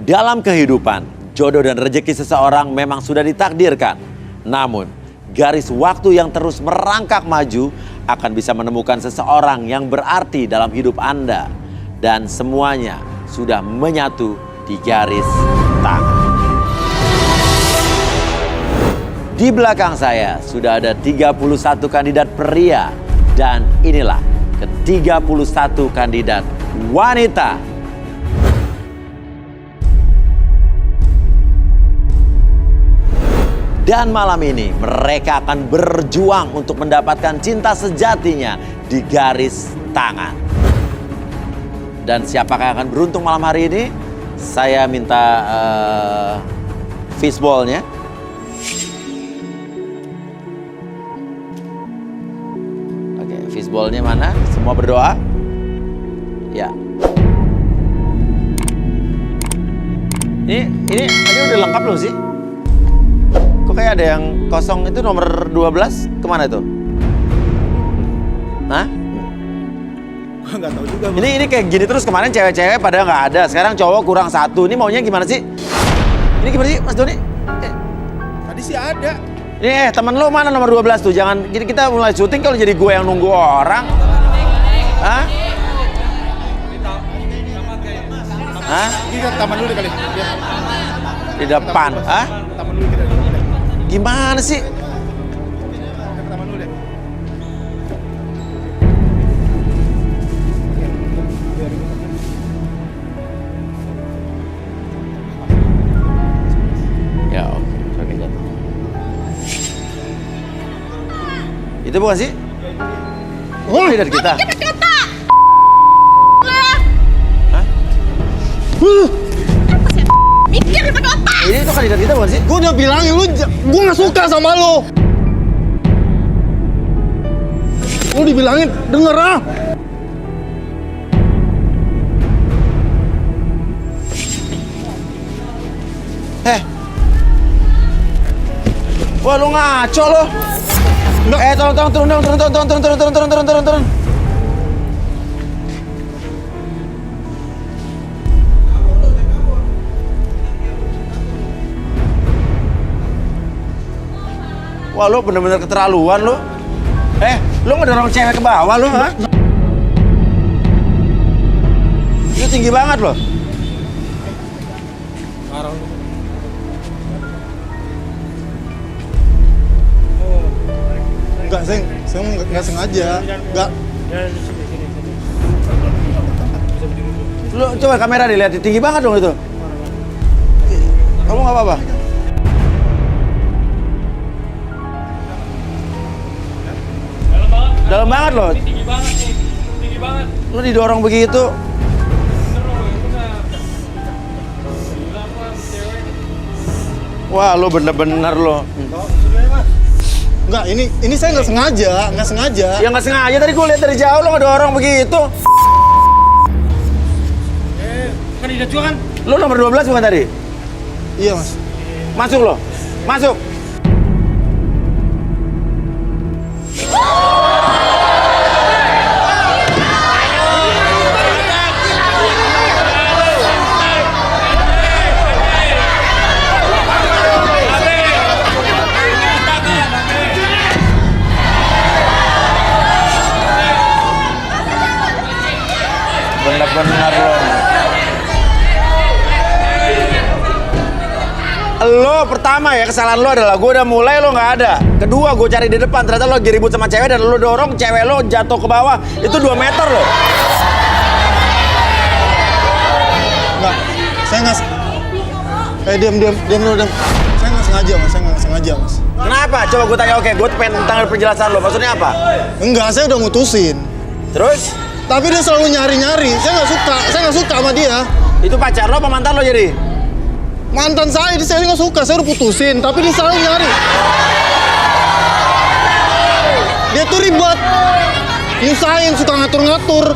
Dalam kehidupan, jodoh dan rezeki seseorang memang sudah ditakdirkan. Namun, garis waktu yang terus merangkak maju akan bisa menemukan seseorang yang berarti dalam hidup Anda. Dan semuanya sudah menyatu di garis tangan. Di belakang saya sudah ada 31 kandidat pria. Dan inilah ke-31 kandidat wanita. Dan malam ini mereka akan berjuang untuk mendapatkan cinta sejatinya di garis tangan. Dan siapakah yang akan beruntung malam hari ini? Saya minta fishball-nya. Oke, fishball-nya mana? Semua berdoa? Ya. Ini udah lengkap belum sih? Kok kayak ada yang kosong itu nomor 12 kemana itu? Hah? Nggak tahu juga. Ini kayak gini terus, kemarin cewek-cewek pada nggak ada, sekarang cowok kurang 1. Ini maunya gimana sih? Ini gimana sih Mas Doni? Tadi sih ada. Ini temen lo mana nomor 12 tuh? Jangan kita mulai syuting kalau jadi gue yang nunggu orang. Hah? Hah? Ini ke taman dulu kali. Di depan. Hah? Taman dulu kita. Gimana sih? Ke taman dulu deh. Ya oke, jatuh. Itu bukan sih? Oh, dari kita. Hah? Mikir pakai otak. Ini itu kandidat kita bukan sih? Gue udah bilangin gue nggak suka sama lo. Lu dibilangin denger ah. Wah, lu ngaco lo. Tolong turun. Wah, lu bener-bener keterlaluan lu. Lu ngedorong cewek ke bawah lu, ha? Itu tinggi banget loh. Enggak, saya nggak sengaja. Enggak. Lu coba kamera dilihat, tinggi banget dong itu. Kamu nggak apa-apa? Dalam banget loh. Tinggi banget nih. Tinggi banget. Lu didorong begitu. Wah, lu bener-bener lo. Enggak, ini saya nggak sengaja. Ya nggak sengaja, tadi gue lihat dari jauh lo ngedorong begitu. Kandidat juga kan? Lu nomor 12 bukan tadi? Iya, Mas. Masuk lo. Masuk. Bener-bener lo pertama ya, kesalahan lo adalah gue udah mulai lo nggak ada. Kedua, gue cari di depan, ternyata lo lagi ribut sama cewek dan lo dorong cewek lo jatuh ke bawah. Itu 2 meter lo. Enggak, saya nggak. Diam dulu. Saya nggak sengaja, Mas. Kenapa? Coba gue tanya. Oke, gue pengen tanya penjelasan lo. Maksudnya apa? Enggak, saya udah mutusin. Terus? Tapi dia selalu nyari-nyari. Saya nggak suka sama dia. Itu pacar lo apa mantan lo jadi? Mantan saya nggak suka. Saya udah putusin, tapi dia selalu nyari. Dia tuh ribet, nyusahin, suka ngatur-ngatur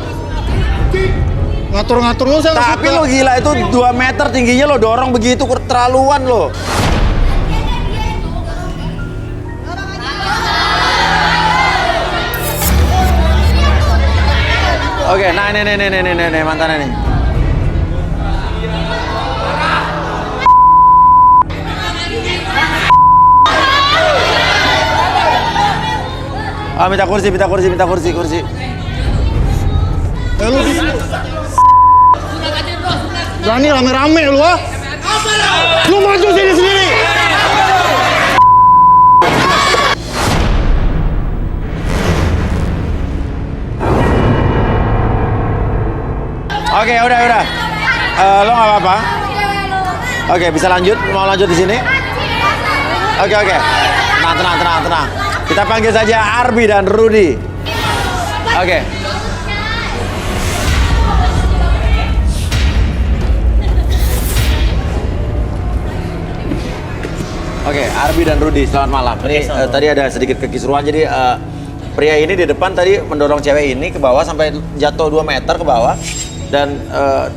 lo. Saya nggak suka. Tapi lo gila, itu 2 meter tingginya lo dorong begitu, keterlaluan lo. Oke, nah ini mantannya nih. minta kursi. Lu berani rame-rame lu ah? Lu maju sini sendiri. Oke, udah. Lo nggak apa-apa? Oke, bisa lanjut? Mau lanjut di sini? Oke. Tenang. Kita panggil saja Arbi dan Rudy. Oke. Oke, Arbi dan Rudy, selamat malam. Ini tadi ada sedikit kekisruan, jadi pria ini di depan tadi mendorong cewek ini ke bawah sampai jatuh 2 meter ke bawah. Dan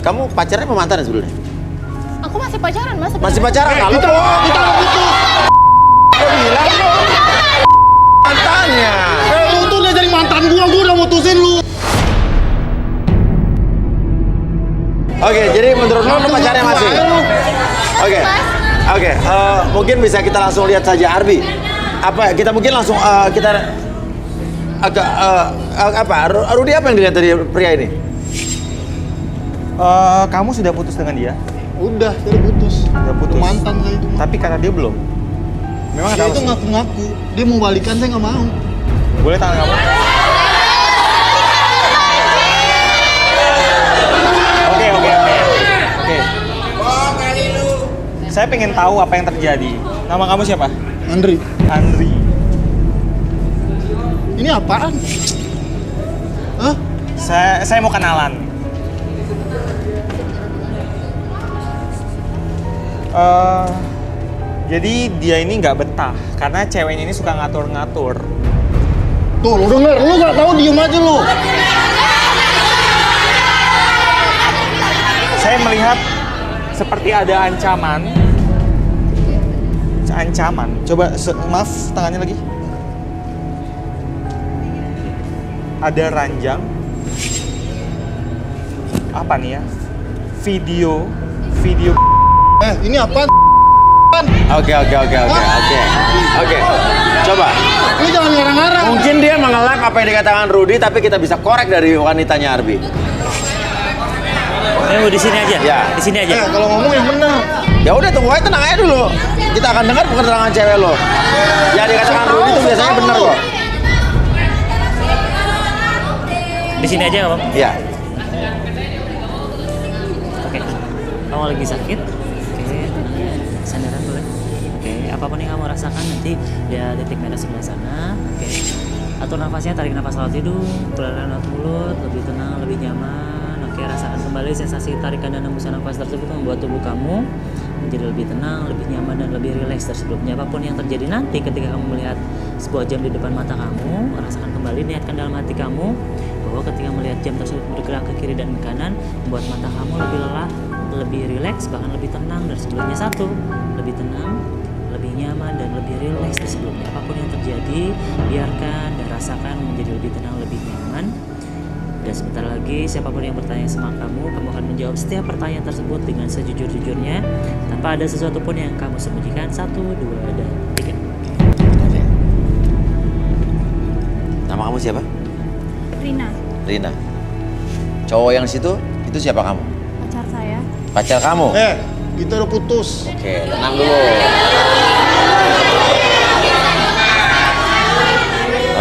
kamu pacarnya apa mantan sebelumnya? Aku masih pacaran, Mas. Masih pacaran? Lalu Kita putus. bilang mantannya. Lu tuh udah jadi mantan gua udah mutusin lu. Oke, jadi menurut lo pacarnya masih? Oke, mungkin bisa kita langsung lihat saja Arbi. Apa kita mungkin langsung kita agak apa? Rudy apa yang dilihat dari pria ini? Kamu sudah putus dengan dia? Udah putus. Udah putus. Mantan saya itu. Tapi karena dia belum. Memang Dia ada itu alasan? ngaku-ngaku. Dia mau balikan, saya nggak mau. Boleh tangan kamu? Oke. Saya pengen tahu apa yang terjadi. Nama kamu siapa? Andri, Andri. ini apaan? Hah? Saya mau kenalan. Jadi dia ini nggak betah karena ceweknya ini suka ngatur-ngatur. Tuh, lu denger, lu nggak tahu diem aja lu. Saya melihat seperti ada ancaman. Coba maaf tangannya lagi. Ada ranjang. Apa nih ya? Video. Ini apaan? Oke. Coba. Lu jangan ngarang-ngarang. Mungkin dia mengelak apa yang dikatakan Rudy, tapi kita bisa korek dari wanitanya Arbi. Di sini aja. Ya. Di sini aja. Kalau ngomong yang benar. Ya udah tunggu aja, tenang aja dulu. Kita akan dengar keterangan cewek lo. Yang dikatakan Rudy itu biasanya benar kok. Di sini aja, Bang. Iya. Oke. Kamu lagi sakit? Oke. Sandaran boleh. Oke. Apapun yang kamu rasakan nanti lihat titik merah sebelah sana. Oke. Atur nafasnya, tarik nafas lewat hidung, keluarkan lewat mulut, lebih tenang, lebih nyaman. Oke, rasakan kembali sensasi tarikan dan hembusan nafas tersebut membuat tubuh kamu menjadi lebih tenang, lebih nyaman, dan lebih rileks dari sebelumnya. Apapun yang terjadi nanti ketika kamu melihat sebuah jam di depan mata kamu, rasakan kembali, niatkan dalam hati kamu bahwa ketika melihat jam tersebut bergerak ke kiri dan ke kanan, membuat mata kamu lebih lelah, lebih rileks, bahkan lebih tenang dari sebelumnya. 1, lebih tenang, lebih nyaman, dan lebih rileks dari sebelumnya. Apapun yang terjadi, biarkan dan rasakan menjadi lebih tenang, lebih nyaman. Dan sebentar lagi, siapapun yang bertanya sama kamu akan menjawab setiap pertanyaan tersebut dengan sejujur-jujurnya, tanpa ada sesuatu pun yang kamu sembunyikan. 1, 2, dan 3. Nama kamu siapa? Rina, Cowok yang situ, itu siapa kamu? pacar saya. Pacar kamu? Kita udah putus. Oke, tenang dulu.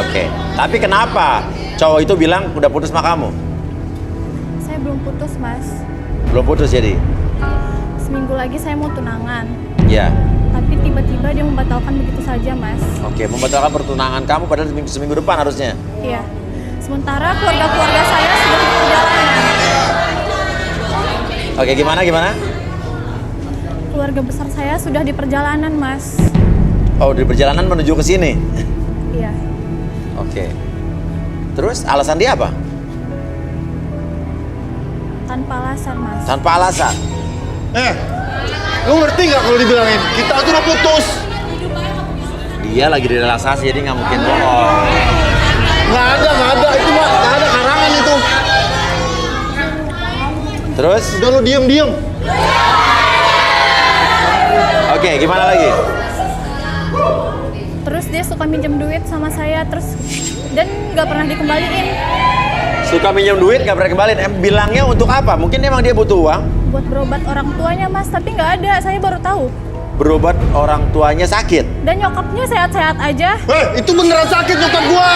Oke, tapi kenapa cowok itu bilang udah putus sama kamu? Saya belum putus, Mas. Belum putus jadi? Seminggu lagi saya mau tunangan. Ya. Tapi tiba-tiba dia membatalkan begitu saja, Mas. Oke, membatalkan pertunangan kamu padahal seminggu depan harusnya. Iya. Sementara keluarga-keluarga saya sudah di perjalanan. Oke, gimana? Keluarga besar saya sudah di perjalanan, Mas. Oh, di perjalanan menuju ke sini. Iya. Oke. Terus alasan dia apa? Tanpa alasan, Mas. Tanpa alasan. Lu ngerti nggak kalau dibilangin? Kita tuh udah putus. Dia lagi direlaksasi jadi nggak mungkin bohong. Nggak ada. Itu mah nggak ada karangan itu. Terus? Udah lu diem. Oke, gimana lagi? Terus dia suka minjem duit sama saya dan nggak pernah dikembaliin. Suka minjem duit, nggak pernah kembaliin. Bilangnya untuk apa? Mungkin emang dia butuh uang. Buat berobat orang tuanya Mas, tapi nggak ada. Saya baru tahu. Berobat orang tuanya sakit. Dan nyokapnya sehat-sehat aja. Itu beneran sakit nyokap gua.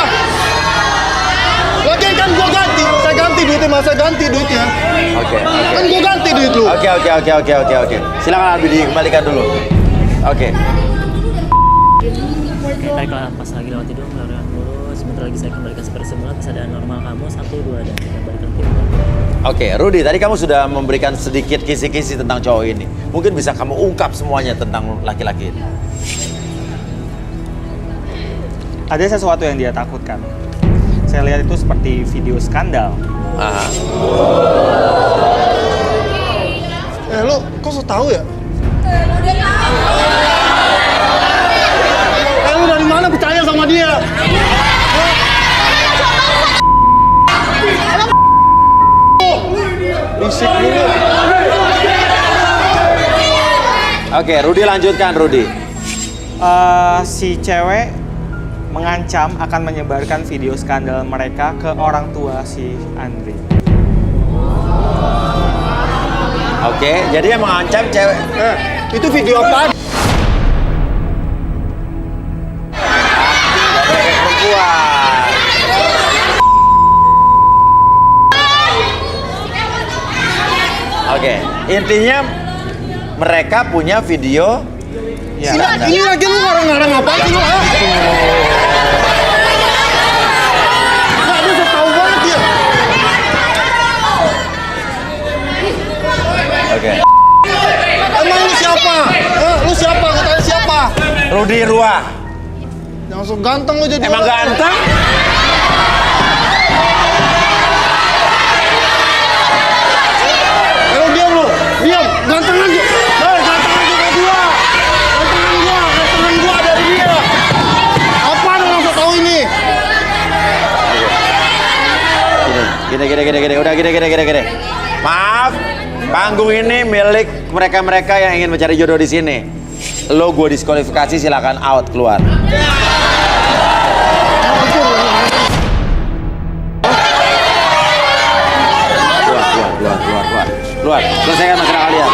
Lagian kan gua ganti. Saya ganti duitnya, Mas. Saya ganti duitnya. Oke. Kan gua ganti duit lu. Oke. Silakan Albi dikembalikan dulu. Oke. Baiklah, pas lagi lewat hidung, lewat mulut. Sebentar lagi saya kembalikan seperti semula, kesadaan normal kamu 1, 2 dan kita balikan ke hidung. Oke, Rudy, tadi kamu sudah memberikan sedikit kisi-kisi tentang cowok ini. Mungkin bisa kamu ungkap semuanya tentang laki-laki ini. Ada sesuatu yang dia takutkan. Saya lihat itu seperti video skandal. Aha. Lo kok so tau ya? Lu dari mana percaya sama dia? Bisik dulu. Oke, Rudy lanjutkan, Rudy. Si cewek mengancam akan menyebarkan video skandal mereka ke orang tua si Andri. Oke, jadi yang mengancam cewek. Itu video apa? Perempuan. Oke, intinya mereka punya video. Ya. Ini lagi lu ngarang-ngarang apa sih lu? Nggak, lu so tau banget ya. Oke. Emang lu siapa? Lu siapa? Katanya siapa? Rudy Rua. Yang so ganteng lu jadi Emang orang. ganteng? Lu diam lu. Diam. Ganteng aja. Ganteng aja ke gua. Gantengan gua dari dia. Apaan lu so tau ini? Gini. Udah gini. Maaf, panggung ini milik mereka-mereka yang ingin mencari jodoh di sini. Lo gue diskualifikasi, silakan out, keluar. Keluar. Selesaikan masalah kalian.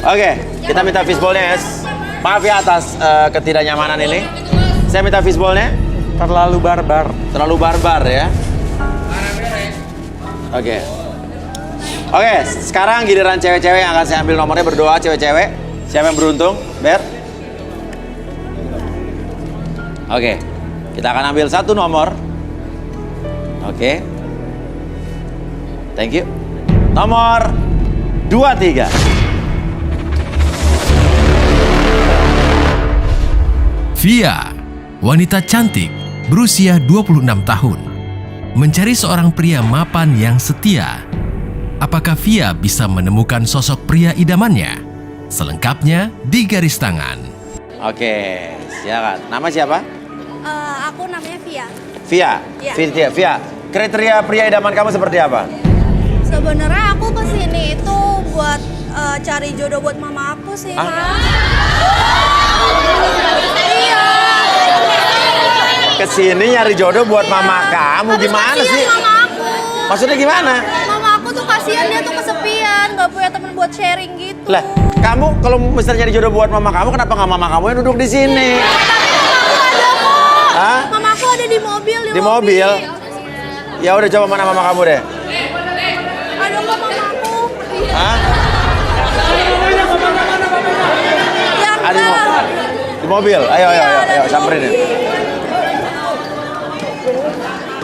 Oke, kita minta fishball-nya, yes. Maaf ya atas ketidaknyamanan ini. Saya minta fishball-nya. Terlalu barbar. Terlalu barbar ya. Oke, sekarang giliran cewek-cewek yang akan saya ambil nomornya, berdoa cewek-cewek. Siapa yang beruntung? Ber? Oke, kita akan ambil satu nomor. Oke. Thank you. Nomor 23. Via, wanita cantik berusia 26 tahun, mencari seorang pria mapan yang setia. Apakah Via bisa menemukan sosok pria idamannya? Selengkapnya di garis tangan. Oke, silakan. Nama siapa? Aku namanya Via. Via. Iya. Via. Kriteria pria idaman kamu seperti apa? Sebenarnya aku kesini itu buat cari jodoh buat mama aku sih, Mas. Iya. Kesini nyari jodoh buat mama kamu, gimana Kasian sih? mama aku. Maksudnya gimana? Mama aku tuh kasihan, dia tuh kesepian, gak punya teman buat sharing gitu. Lah, kamu kalau misalnya nyari jodoh buat mama kamu, kenapa nggak mama kamu yang duduk di sini? Mama aku ada kok. Hah? Mama aku ada di mobil. Di mobil? Ya udah, coba mana mama kamu deh. Ada kok mama aku. Hah? Yang Ada di mobil. Ayo, samperin ya.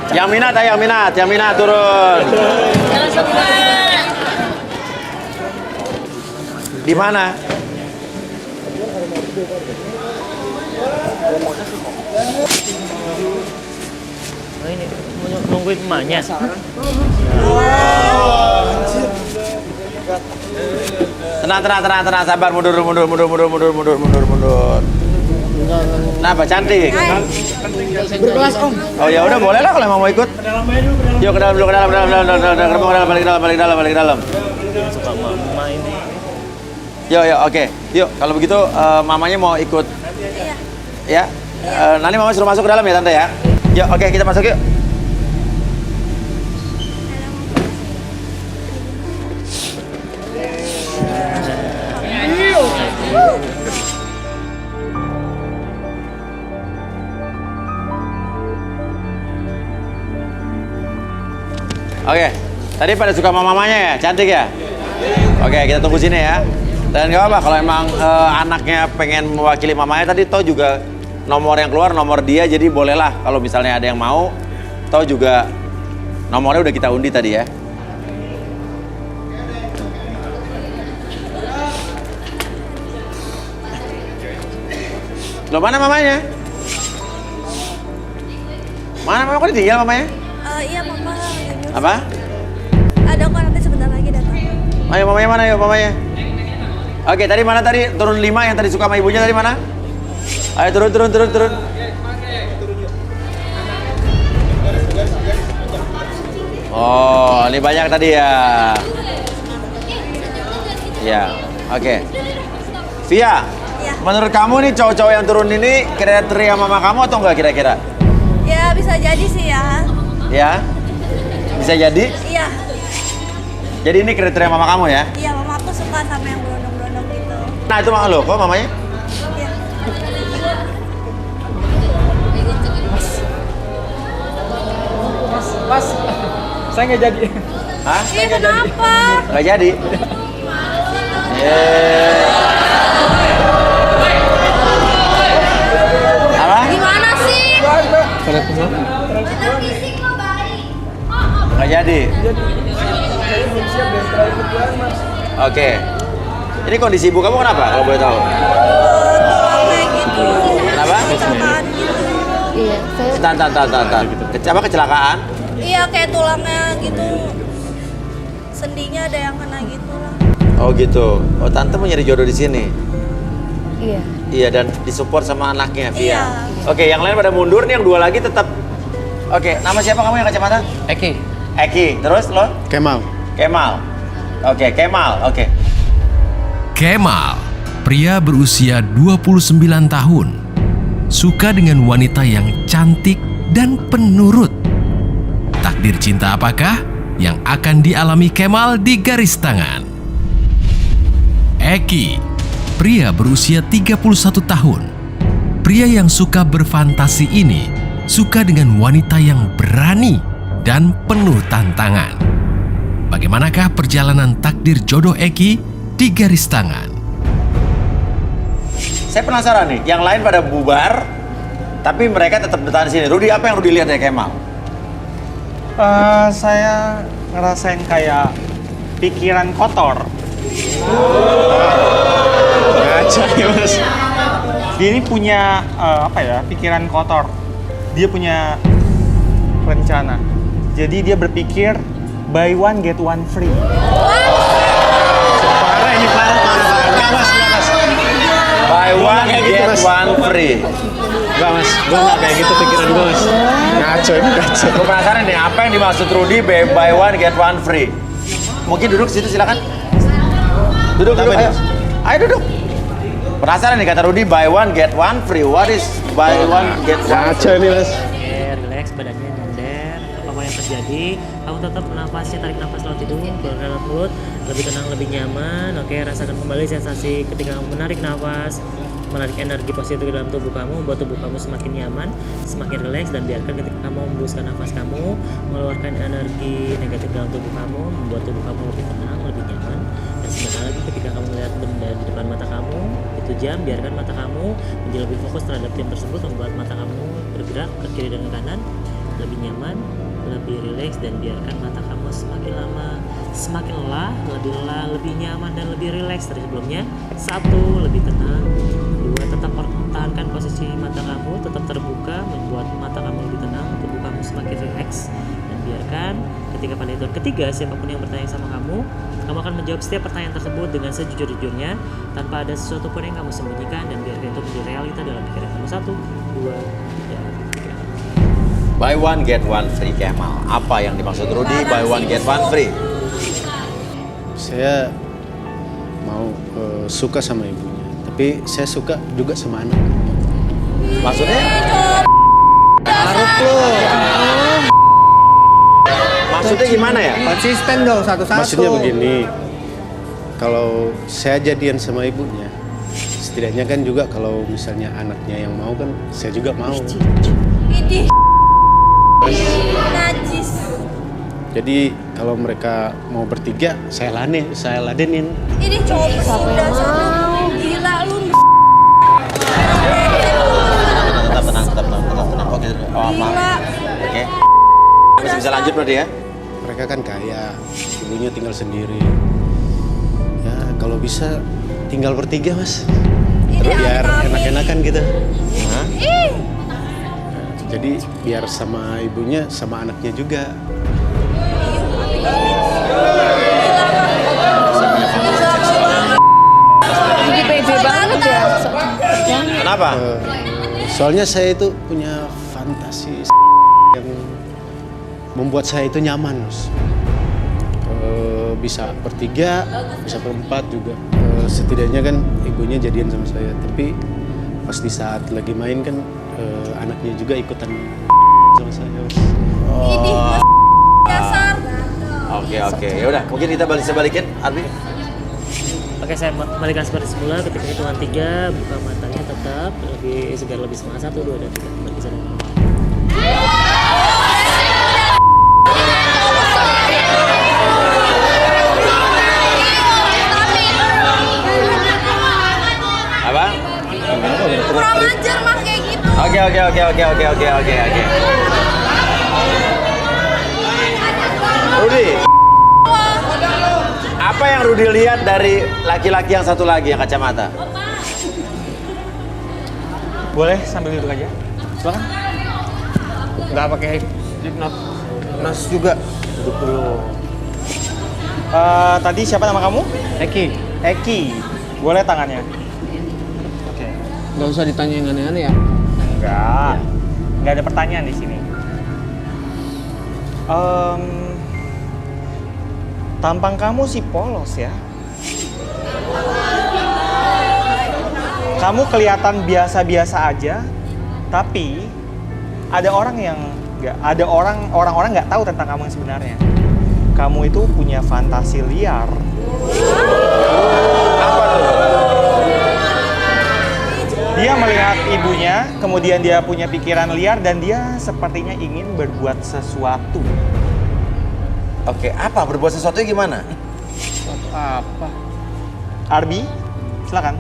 Yang minat turun. Di mana? Oh, ini nungguin emaknya. Tenang, sabar, mundur. Kenapa cantik? Berkelas om. Oh ya udah boleh lah kalau emang mau ikut. Yuk ke dalam dulu, ke dalam, balik ke dalam. Suka mama ini. Yuk, oke. Yuk, kalau begitu mamanya mau ikut. Iya. Ya. Nanti mama suruh masuk ke dalam ya tante ya. Yuk, oke kita masuk yuk. Oke, tadi pada suka sama mamanya ya, cantik ya? Oke, kita tunggu sini ya. Dan gak apa-apa, kalau emang anaknya pengen mewakili mamanya, tadi toh juga nomor yang keluar, nomor dia, jadi bolehlah kalau misalnya ada yang mau, toh juga nomornya udah kita undi tadi ya. Loh, mana mamanya? Mana mama, kok ditinggal mamanya? Iya mama lagi nyusul. Apa? Ada kok nanti sebentar lagi datang. Ayo mamanya mana, yuk mamanya. Oke, tadi mana tadi? Turun 5 yang tadi suka sama ibunya tadi mana? Ayo turun. Oh, ini banyak tadi ya. Ya, oke. Via, Iya. menurut kamu nih cowok-cowok yang turun ini kriteria mama kamu atau enggak kira-kira? Ya bisa jadi sih ya. Ya? Bisa jadi? Iya. Jadi ini kriteria mama kamu ya? Iya mama aku suka sama yang berondong-berondong gitu. Nah itu mama lo, kok mamanya? Iya. Mas, saya nggak jadi. Hah? Iya kenapa? Nggak jadi? Yeah. Apa? Gimana sih? Nggak jadi? Oke. Ini kondisi ibu kamu kenapa kalau boleh tahu? Kayak gitu. Kenapa? Kecelakaan gitu. Iya, saya Tahan. Apa kecelakaan? Iya kayak tulangnya gitu. Sendinya ada yang kena gitu lah. Oh gitu. Oh tante mau nyari jodoh di sini. iya. Iya dan disupport sama anaknya Via. Iya. Oke, yang lain pada mundur nih, yang 2 lagi tetap. Oke, nama siapa kamu yang kacamata? Eki. Terus lo? Kemal. Kemal. Oke, Kemal. Oke. Kemal, pria berusia 29 tahun, suka dengan wanita yang cantik dan penurut. Takdir cinta apakah yang akan dialami Kemal di garis tangan? Eki, pria berusia 31 tahun. Pria yang suka berfantasi ini suka dengan wanita yang berani dan penuh tantangan. Bagaimanakah perjalanan takdir jodoh Eki di garis tangan? Saya penasaran nih, yang lain pada bubar, tapi mereka tetap bertahan di sini. Rudi, apa yang Rudi lihat dari Kemal? Saya ngerasain kayak pikiran kotor. Ngaca ya mas. Dia ini punya pikiran kotor. Dia punya rencana. Jadi dia berpikir buy one get one free. Parah ini parah. Enggak mas. Buy one, kayak gitu, get Mas. one free. Enggak mas, gue nggak kayak gitu pikiran gue mas. Ngaco ini ngaco. Gue penasaran nih, apa yang dimaksud Rudi buy one, get one free? Mungkin duduk situ, silakan. Duduk, Apa ayo. ini? Ayo duduk. Penasaran nih kata Rudi, buy one, get one free. What is buy one, get one Ngaco ini mas. Oke, relax, badannya nyender. Apapun yang terjadi, kamu tetap nafasnya, tarik nafas lewat hidung, keluarkan lewat mulut, lebih tenang, lebih nyaman. Oke, rasakan kembali sensasi ketika kamu menarik nafas, menarik energi positif ke dalam tubuh kamu, membuat tubuh kamu semakin nyaman, semakin rileks, dan biarkan ketika kamu membuskan nafas kamu, mengeluarkan energi negatif dalam tubuh kamu, membuat tubuh kamu lebih tenang, lebih nyaman. Dan sebentar lagi ketika kamu melihat benda di depan mata kamu, itu jam, biarkan mata kamu menjadi lebih fokus terhadap jam tersebut, membuat mata kamu bergerak ke kiri dan ke kanan, lebih nyaman, lebih rileks, dan biarkan mata kamu semakin lama semakin lelah, lebih nyaman dan lebih rileks dari sebelumnya. 1, lebih tenang. 2, tetap pertahankan posisi mata kamu tetap terbuka, membuat mata kamu lebih tenang, tubuh kamu semakin rileks, dan biarkan ketika pada hitungan ketiga, siapapun yang bertanya sama kamu akan menjawab setiap pertanyaan tersebut dengan sejujur-jujurnya tanpa ada sesuatu pun yang kamu sembunyikan, dan biarkan itu menjadi realita dalam pikiran kamu. 1, 2, dan 3. Buy one get one free Kemal. Apa yang dimaksud Rudy buy one get one free? Saya mau suka sama ibunya, tapi saya suka juga sama anak. Maksudnya? Maksudnya gimana ya? Konsisten dong satu-satu. Maksudnya begini, kalau saya jadian sama ibunya, setidaknya kan juga kalau misalnya anaknya yang mau kan, saya juga mau. Idih. Najis. Jadi kalau mereka mau bertiga, saya ladenin. Ini cowok pesunda sana. Gila lu. Tenang. Oke, maaf. Oke. Masih bisa lanjut berarti ya? Mereka kan kaya, ibunya tinggal sendiri. Ya kalau bisa tinggal bertiga, Mas. Biar enak-enakan gitu. Hah? Jadi biar sama ibunya, sama anaknya juga. Jadi pede banget ya. Kenapa? Soalnya saya itu punya fantasi yang membuat saya itu nyaman, Mas. Bisa bertiga, bisa berempat juga. Setidaknya kan ibunya jadian sama saya. Tapi pas di saat lagi main kan anaknya juga ikutan sama saya, Mas. Idih. Dasar. Oke. Ya udah, mungkin kita balikin, Arbi. Oke, saya balikan seperti semula. Ketika hitungan 3, buka matanya tetap lebih segar, lebih semangat. 1, 2, dan 3. Balik sana. Apa? Kurang ajar mah kayak gitu. Oke. Rudy, apa yang Rudy lihat dari laki-laki yang satu lagi yang kacamata? Boleh sambil duduk aja. Silakan. Nggak pakai hipnotis juga. Duduk dulu. Tadi siapa nama kamu? Eki. Boleh tangannya? Oke. Nggak usah ditanya yang aneh-aneh ya. Nggak ada pertanyaan di sini. Tampang kamu sih polos ya. Kamu kelihatan biasa-biasa aja, tapi ada orang yang orang-orang nggak tahu tentang kamu yang sebenarnya. Kamu itu punya fantasi liar. Apa tuh? Dia melihat ibunya, kemudian dia punya pikiran liar dan dia sepertinya ingin berbuat sesuatu. Oke, apa berbuat sesuatu gimana? Apa? Arbi, silakan.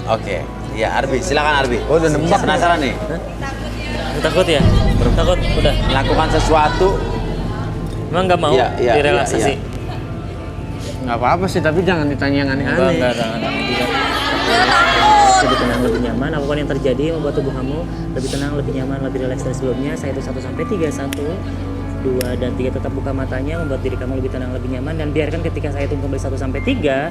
Oke, ya Arbi, silakan Arbi. Oh, udah nembak. Penasaran nih? Takut ya? Takut? Udah. Melakukan sesuatu. Emang nggak mau Iya, direlaksasi? iya. Nggak apa-apa sih, tapi jangan ditanya yang aneh-aneh. Enggak. Lebih tenang, lebih nyaman. Apapun yang terjadi membuat tubuh kamu lebih tenang, lebih nyaman, lebih rileks dari sebelumnya. Saya itu 1 sampai 3. 1, 2, dan 3. Tetap buka matanya, membuat diri kamu lebih tenang, lebih nyaman. Dan biarkan ketika saya hitung kembali 1 sampai 3,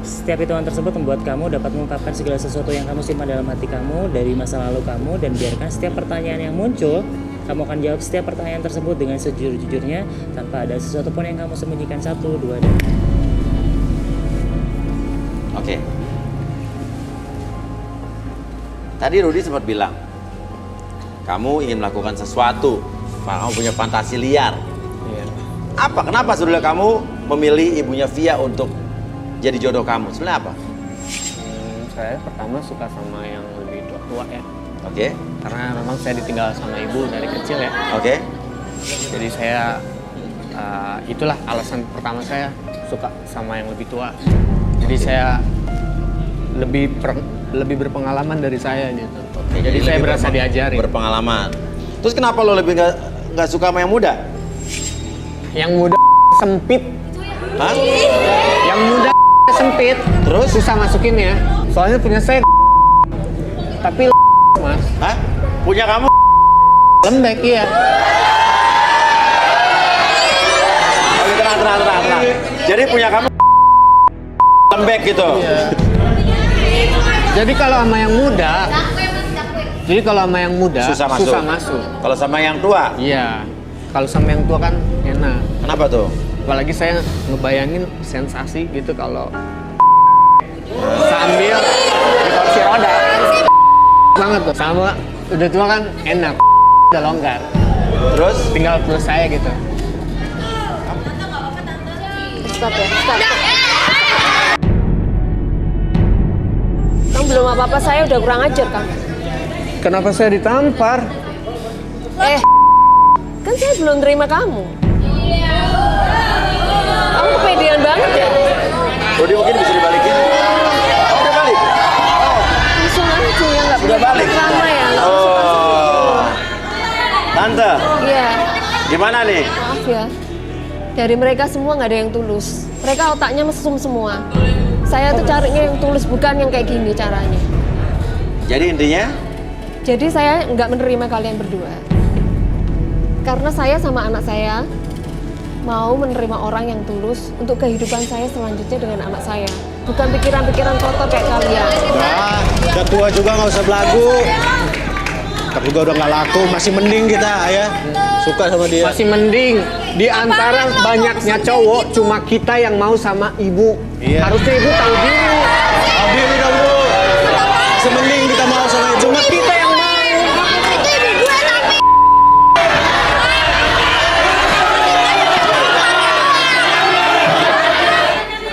setiap hitungan tersebut membuat kamu dapat mengungkapkan segala sesuatu yang kamu simpan dalam hati kamu dari masa lalu kamu. Dan biarkan setiap pertanyaan yang muncul, kamu akan jawab setiap pertanyaan tersebut dengan sejujur-jujurnya tanpa ada sesuatu pun yang kamu sembunyikan. 1, 2, dan 3. Oke. Tadi Rudy sempat bilang, kamu ingin melakukan sesuatu, kamu punya fantasi liar. Iya. Apa? Kenapa saudara kamu memilih ibunya Via untuk jadi jodoh kamu? Sebenarnya apa? Saya pertama suka sama yang lebih tua ya. Oke. Karena memang saya ditinggal sama ibu dari kecil ya. Oke. Jadi saya itulah alasan pertama saya suka sama yang lebih tua. Jadi saya lebih berpengalaman dari saya gitu. Oke, Jadi saya lebih berasa diajarin. berpengalaman. Terus kenapa lo lebih nggak suka sama yang muda? Yang muda sempit. Hah? Yang muda sempit. Terus? Susah masukin ya. Soalnya punya saya tapi mas Hah? Punya kamu? lembek ya. tenang. Jadi punya kamu lembek gitu. Iya. Jadi kalau sama yang muda, Susah masuk. Kalau sama yang tua, Iya. Kalau sama yang tua kan enak. kenapa tuh? Apalagi saya ngebayangin sensasi gitu kalau sambil di kursi roda. Banget tuh. Sama udah tua kan enak. Udah longgar. Terus? Tinggal plus saya gitu. Stop ya, stop. Kamu belum apa-apa, saya udah kurang ajar kan? Kenapa saya ditampar? Kan saya belum terima kamu. Kamu kepedean banget ya? Rudi mungkin bisa dibalikin. Oh, udah balik? Langsung aja ya, nggak Udah balik? lama ya. Nggak usah Oh. Tante, Iya, gimana nih? maaf ya. Dari mereka semua nggak ada yang tulus. Mereka otaknya mesum semua. Saya tuh carinya yang tulus, bukan yang kayak gini caranya. Jadi intinya? Jadi saya nggak menerima kalian berdua. Karena saya sama anak saya mau menerima orang yang tulus untuk kehidupan saya selanjutnya dengan anak saya. Bukan pikiran-pikiran kotor kayak kalian. Nah, udah tua juga nggak usah belagu. Tapi juga udah nggak laku, masih mending kita ya. Suka sama dia. Masih mending di antara banyaknya cowok cuma kita yang mau sama ibu. Iya. Harusnya ibu tahu diri. Tahu diri dong Bu. Masih mending kita mau sama ibu. Cuma kita yang mau.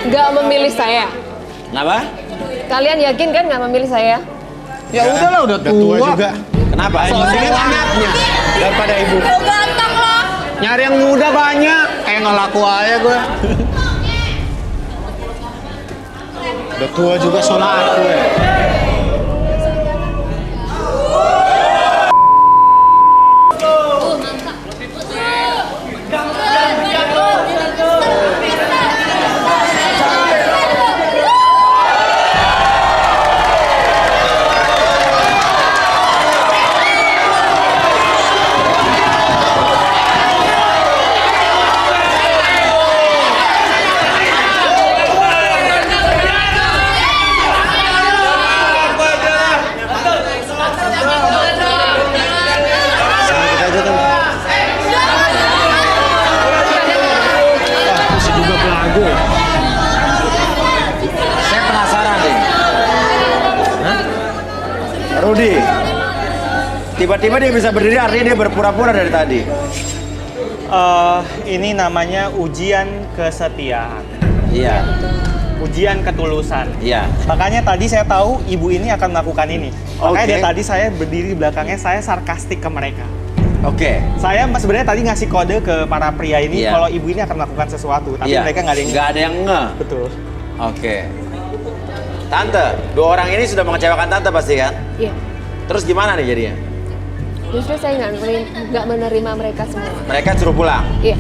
Nggak memilih saya. Kenapa? Kalian yakin kan nggak memilih saya? Ya udahlah udah Udah tua juga. Kenapa? Soalnya anaknya Daripada ibu. Ganteng loh. nyari yang muda banyak. Kayak nggak laku aja gue. Udah tua juga soalnya aku ya. Saya penasaran deh. Rudi, tiba-tiba dia bisa berdiri artinya dia berpura-pura dari tadi. Ini namanya ujian kesetiaan, Iya, ujian ketulusan. iya. Makanya tadi saya tahu ibu ini akan melakukan ini. Makanya Oke. dari tadi saya berdiri di belakangnya, saya sarkastik ke mereka. Oke. Saya sebenarnya tadi ngasih kode ke para pria ini Iya. kalau ibu ini akan melakukan sesuatu, tapi Iya. mereka nggak ada yang Nggak ada yang nge. betul. Oke. Tante, dua orang ini sudah mengecewakan Tante pasti kan? Iya. Terus gimana nih jadinya? Justru saya nggak menerima mereka semua. Mereka suruh pulang. Iya.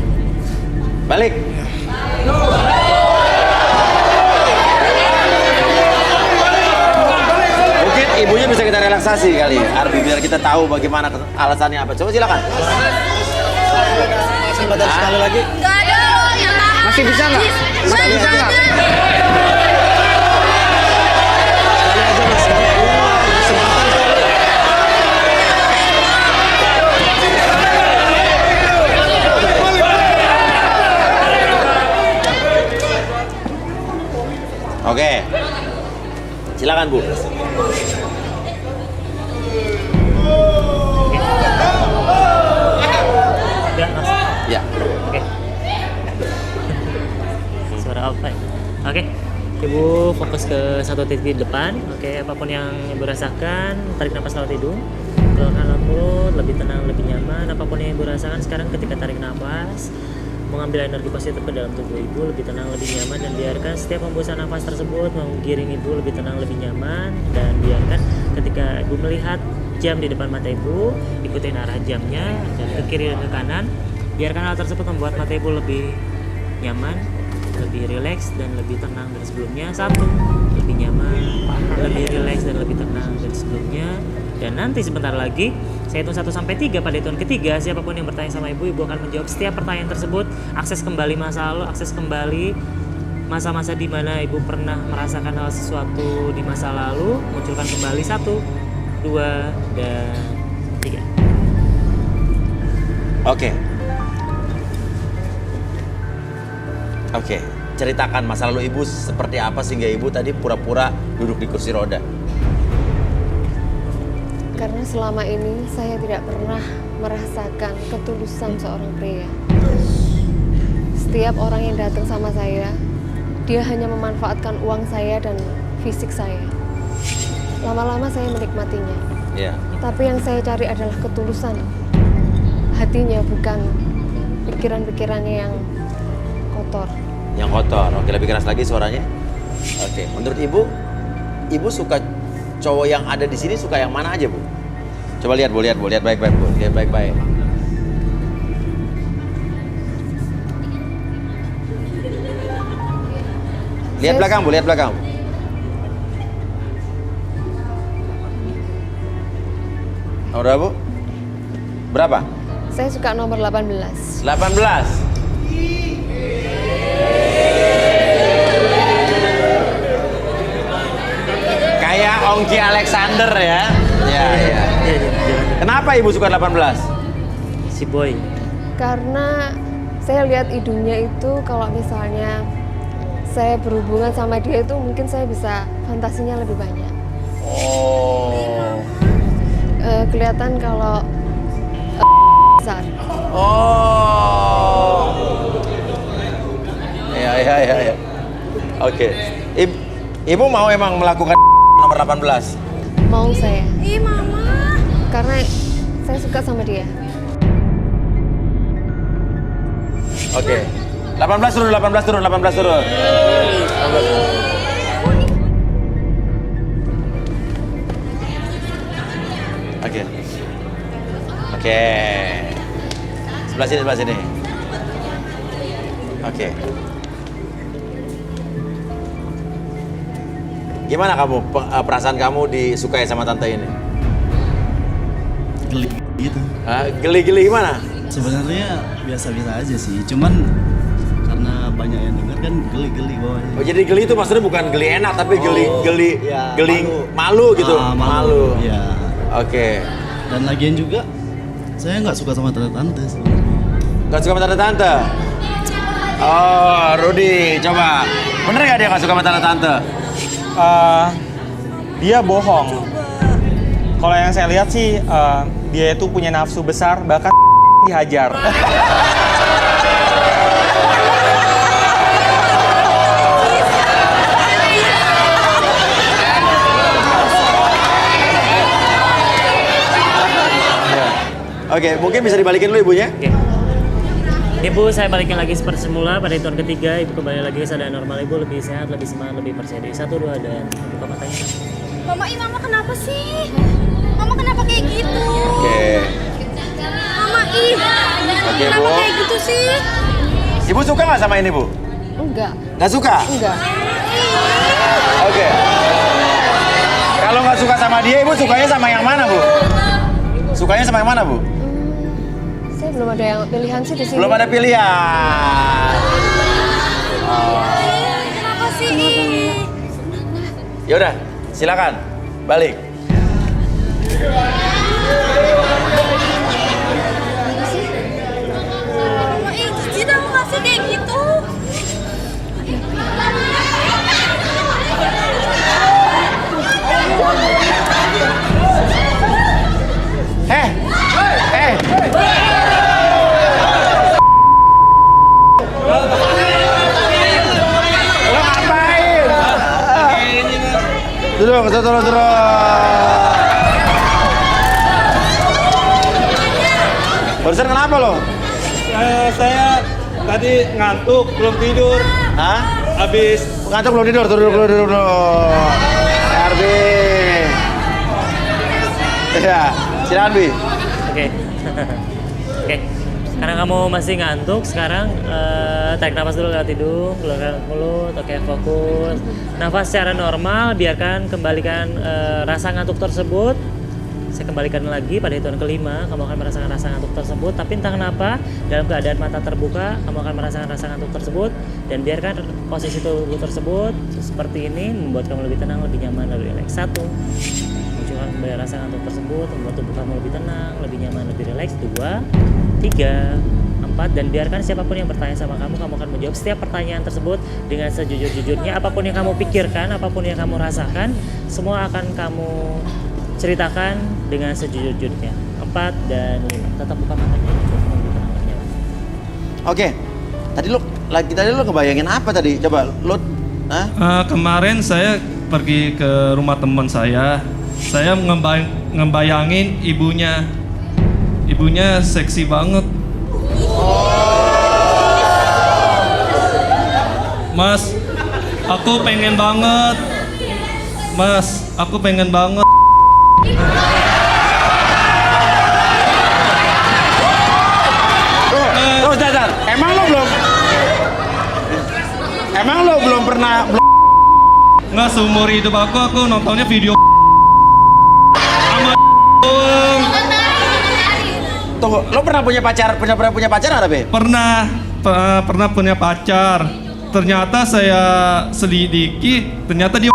Balik. Mungkin ibunya bisa kita relaksasi kali, Arbi, biar kita tahu bagaimana alasannya apa. Coba silakan. Kesempatan sekali lagi. Gak ada loh yang tahan. Masih bisa nggak? Masih bisa nggak? Oke. Silakan, Bu. Udah, Mas. Ya. Oke. Suara apa ya? Oke. Ibu fokus ke satu titik di depan. Oke, apapun yang Ibu rasakan, tarik nafas lewat hidung. Keluarkan lewat mulut, lebih tenang, lebih nyaman. Apapun yang Ibu rasakan sekarang ketika tarik nafas, mengambil energi positif ke dalam tubuh Ibu, lebih tenang, lebih nyaman, dan biarkan setiap hembusan nafas tersebut menggiring Ibu lebih tenang, lebih nyaman, dan biarkan ketika Ibu melihat jam di depan mata Ibu, ikutin arah jamnya dan ke kiri dan ke kanan. Biarkan hal tersebut membuat mata Ibu lebih nyaman, lebih rileks, dan lebih tenang dari sebelumnya. 1, lebih nyaman, lebih rileks dan lebih tenang dari sebelumnya. Dan nanti sebentar lagi saya hitung 1 sampai 3, pada hitungan ketiga siapapun yang bertanya sama ibu akan menjawab setiap pertanyaan tersebut. Akses kembali masa lalu, akses kembali masa-masa di mana ibu pernah merasakan hal sesuatu di masa lalu, munculkan kembali 1, 2, dan 3. Oke, ceritakan masa lalu ibu seperti apa sehingga ibu tadi pura-pura duduk di kursi roda. Karena selama ini saya tidak pernah merasakan ketulusan seorang pria. Setiap orang yang datang sama saya, dia hanya memanfaatkan uang saya dan fisik saya. Lama-lama saya menikmatinya. Iya. Tapi yang saya cari adalah ketulusan hatinya, bukan pikiran-pikirannya yang kotor. Yang kotor. Oke, lebih keras lagi suaranya. Oke, menurut ibu suka cowok yang ada di sini suka yang mana aja, Bu? Coba lihat, Bu, lihat baik-baik, Bu. Lihat baik-baik. Lihat belakang, Bu, lihat belakang. Udah, Bu? Berapa? Saya suka nomor 18. 18. Kayak Ongki Alexander ya. Iya. Kenapa ibu suka 18? Si boy. Karena saya lihat hidungnya itu kalau misalnya saya berhubungan sama dia itu mungkin saya bisa fantasinya lebih banyak. Oh. Kelihatan kalau besar. Oh. Ya. Oke. Ibu mau emang melakukan nomor 18? Mau saya. Ih, Mama. Karena saya suka sama dia. Oke. 18 turun. Oke. Sebelah sini. Oke. Gimana kamu perasaan kamu disukai sama tante ini? Geli gitu. Geli gimana? Sebenarnya biasa-biasa aja sih, cuman karena banyak yang denger kan geli-geli bawahnya. Oh, jadi geli itu maksudnya bukan geli enak tapi geli ya, malu gitu. Malu. Ya. Oke. Dan lagian juga saya nggak suka sama tante-tante sebenarnya. Nggak suka sama tante-tante? Oh, Rudy, coba. Bener nggak dia nggak suka sama tante-tante? Dia bohong. Kalau yang saya lihat sih, dia itu punya nafsu besar, bahkan dihajar. Oke, mungkin bisa dibalikin dulu ibunya. Oke. Ibu, saya balikin lagi seperti semula pada hitungan ketiga. Ibu kembali lagi ke keadaan normal. Ibu lebih sehat, lebih semangat, lebih percaya diri. 1, 2, dan buka matanya. Mama kenapa sih? Mama kenapa kayak gitu? Oke. Mama, kenapa Bu. kayak gitu sih? Ibu suka nggak sama ini, Bu? Enggak. Nggak suka? Enggak. Oke. Kalau nggak suka sama dia, ibu sukanya sama yang mana, Bu? Sukanya sama yang mana, Bu? Saya belum ada yang pilihan sih di sini. Belum ada pilihan. Kenapa sih? Yaudah, silakan balik. Mama, Cici tahu nggak sih kayak gitu? Lo ngapain? Duduk. Barusan kenapa lo? Saya tadi ngantuk, belum tidur. Hah? Habis Ngantuk belum tidur, duduk. Arbi. Ya, silakan Bi. Oke. Oke. Karena kamu masih ngantuk, sekarang tarik nafas dulu lewat hidung, keluarkan lewat mulut, oke fokus. Nafas secara normal, biarkan kembalikan rasa ngantuk tersebut. Saya kembalikan lagi pada hitungan kelima, kamu akan merasakan rasa ngantuk tersebut. Tapi entah kenapa, dalam keadaan mata terbuka, kamu akan merasakan rasa ngantuk tersebut. Dan biarkan posisi tubuh tersebut seperti ini, membuat kamu lebih tenang, lebih nyaman, lebih rileks. 1, munculkan kembali rasa ngantuk tersebut, membuat tubuh kamu lebih tenang, lebih nyaman, lebih rileks. 2, 3, 4, dan biarkan siapapun yang bertanya sama kamu akan menjawab setiap pertanyaan tersebut dengan sejujur-jujurnya. Apapun yang kamu pikirkan, apapun yang kamu rasakan, semua akan kamu ceritakan dengan sejujur-jujurnya. 4 dan 5, tetap buka matanya. Oke, tadi lu ngebayangin apa tadi? Coba lu, Kemarin saya pergi ke rumah teman saya ngebayangin ibunya. Ibunya seksi banget. Mas, aku pengen banget. Mas, aku pengen banget. Terus Dadan, emang lo belum pernah Nggak, seumur hidup aku nontonnya video sama Tunggu, lo pernah punya pacar ada, Be? pernah punya pacar. Ternyata saya selidiki, ternyata dia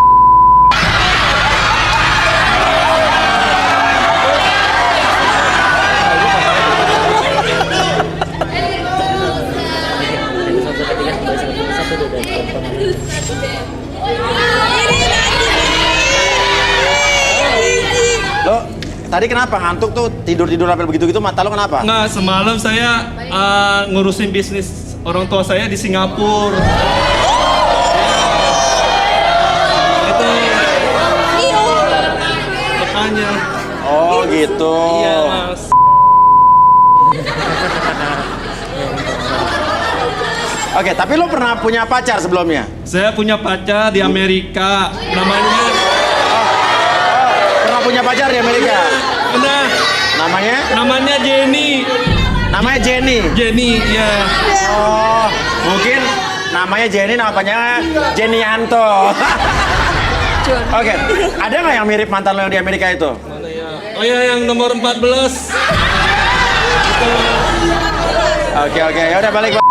Lo tadi kenapa ngantuk tuh, tidur sampai begitu-gitu, mata lo kenapa? nggak, semalam saya ngurusin bisnis orang tua saya di Singapura. Itu makanya. Oh gitu. Iya Mas. Oke, tapi lo pernah punya pacar sebelumnya? Saya punya pacar di Amerika, namanya. Pernah punya pacar di Amerika? Benar. Namanya? Namanya Jenny. Namanya Jenny? Jenny, ya. Oh, mungkin namanya Jenny, namanya Jenny Yanto. Oke, ada nggak yang mirip mantan lo yang di Amerika itu? Mana ya? Oh ya, yang nomor 14. Oke, ya udah balik.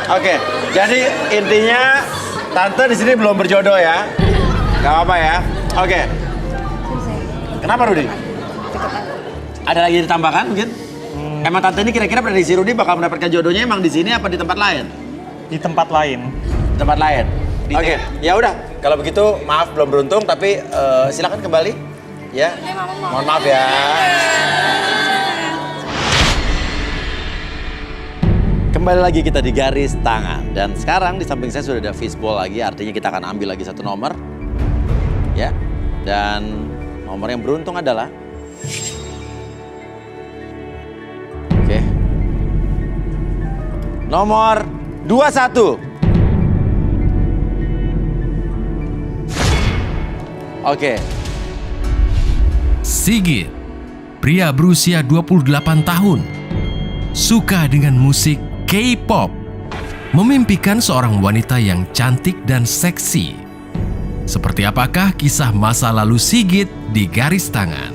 Oke, jadi intinya tante di sini belum berjodoh ya, gak apa-apa ya. Oke. Kenapa Rudi? Ada lagi ditambahkan mungkin? Emang tante ini kira-kira prediksi Rudi bakal mendapatkan jodohnya emang di sini apa di tempat lain? Di tempat lain. Tempat lain. Oke, ya udah. Kalau begitu maaf belum beruntung, tapi silakan kembali. Ya. Mohon maaf ya. Kembali lagi kita di garis tangan. Dan sekarang di samping saya sudah ada fishbowl lagi, artinya kita akan ambil lagi satu nomor. Ya. Dan nomor yang beruntung adalah oke. Nomor 21. Oke. Sigit, pria berusia 28 tahun, suka dengan musik K-pop, memimpikan seorang wanita yang cantik dan seksi. Seperti apakah kisah masa lalu Sigit di garis tangan?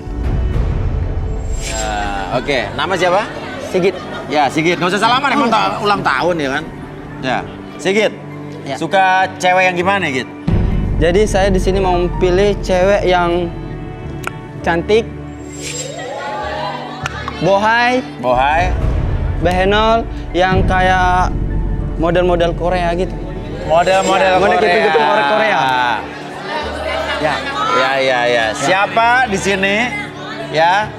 Oke, nama siapa? Sigit. Ya, Sigit. Nggak usah salaman, emang ulang tahun ya kan? Ya, Sigit. Ya. Suka cewek yang gimana, Git? Jadi saya di sini mau pilih cewek yang cantik, bohai, behenol, yang kayak model-model Korea gitu. Model-model Korea. Gitu Korea. Ya. Siapa di sini ya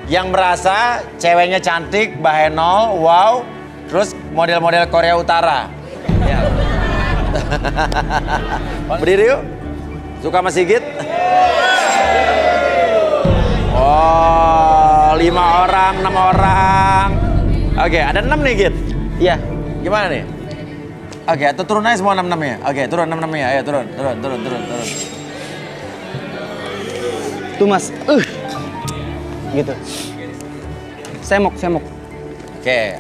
yang merasa ceweknya cantik, bahenol, wow, terus model-model Korea Utara? Ya. Berdiri yuk. Suka sama Sigit? Oh, 5 orang, 6 orang. Oke, ada 6 nih, Git? Iya. Gimana nih? Oke, atau turun aja semua 6-6-nya. Oke, turun 6-6-nya. Ayo, turun. Tuh, Mas. gitu. Semok.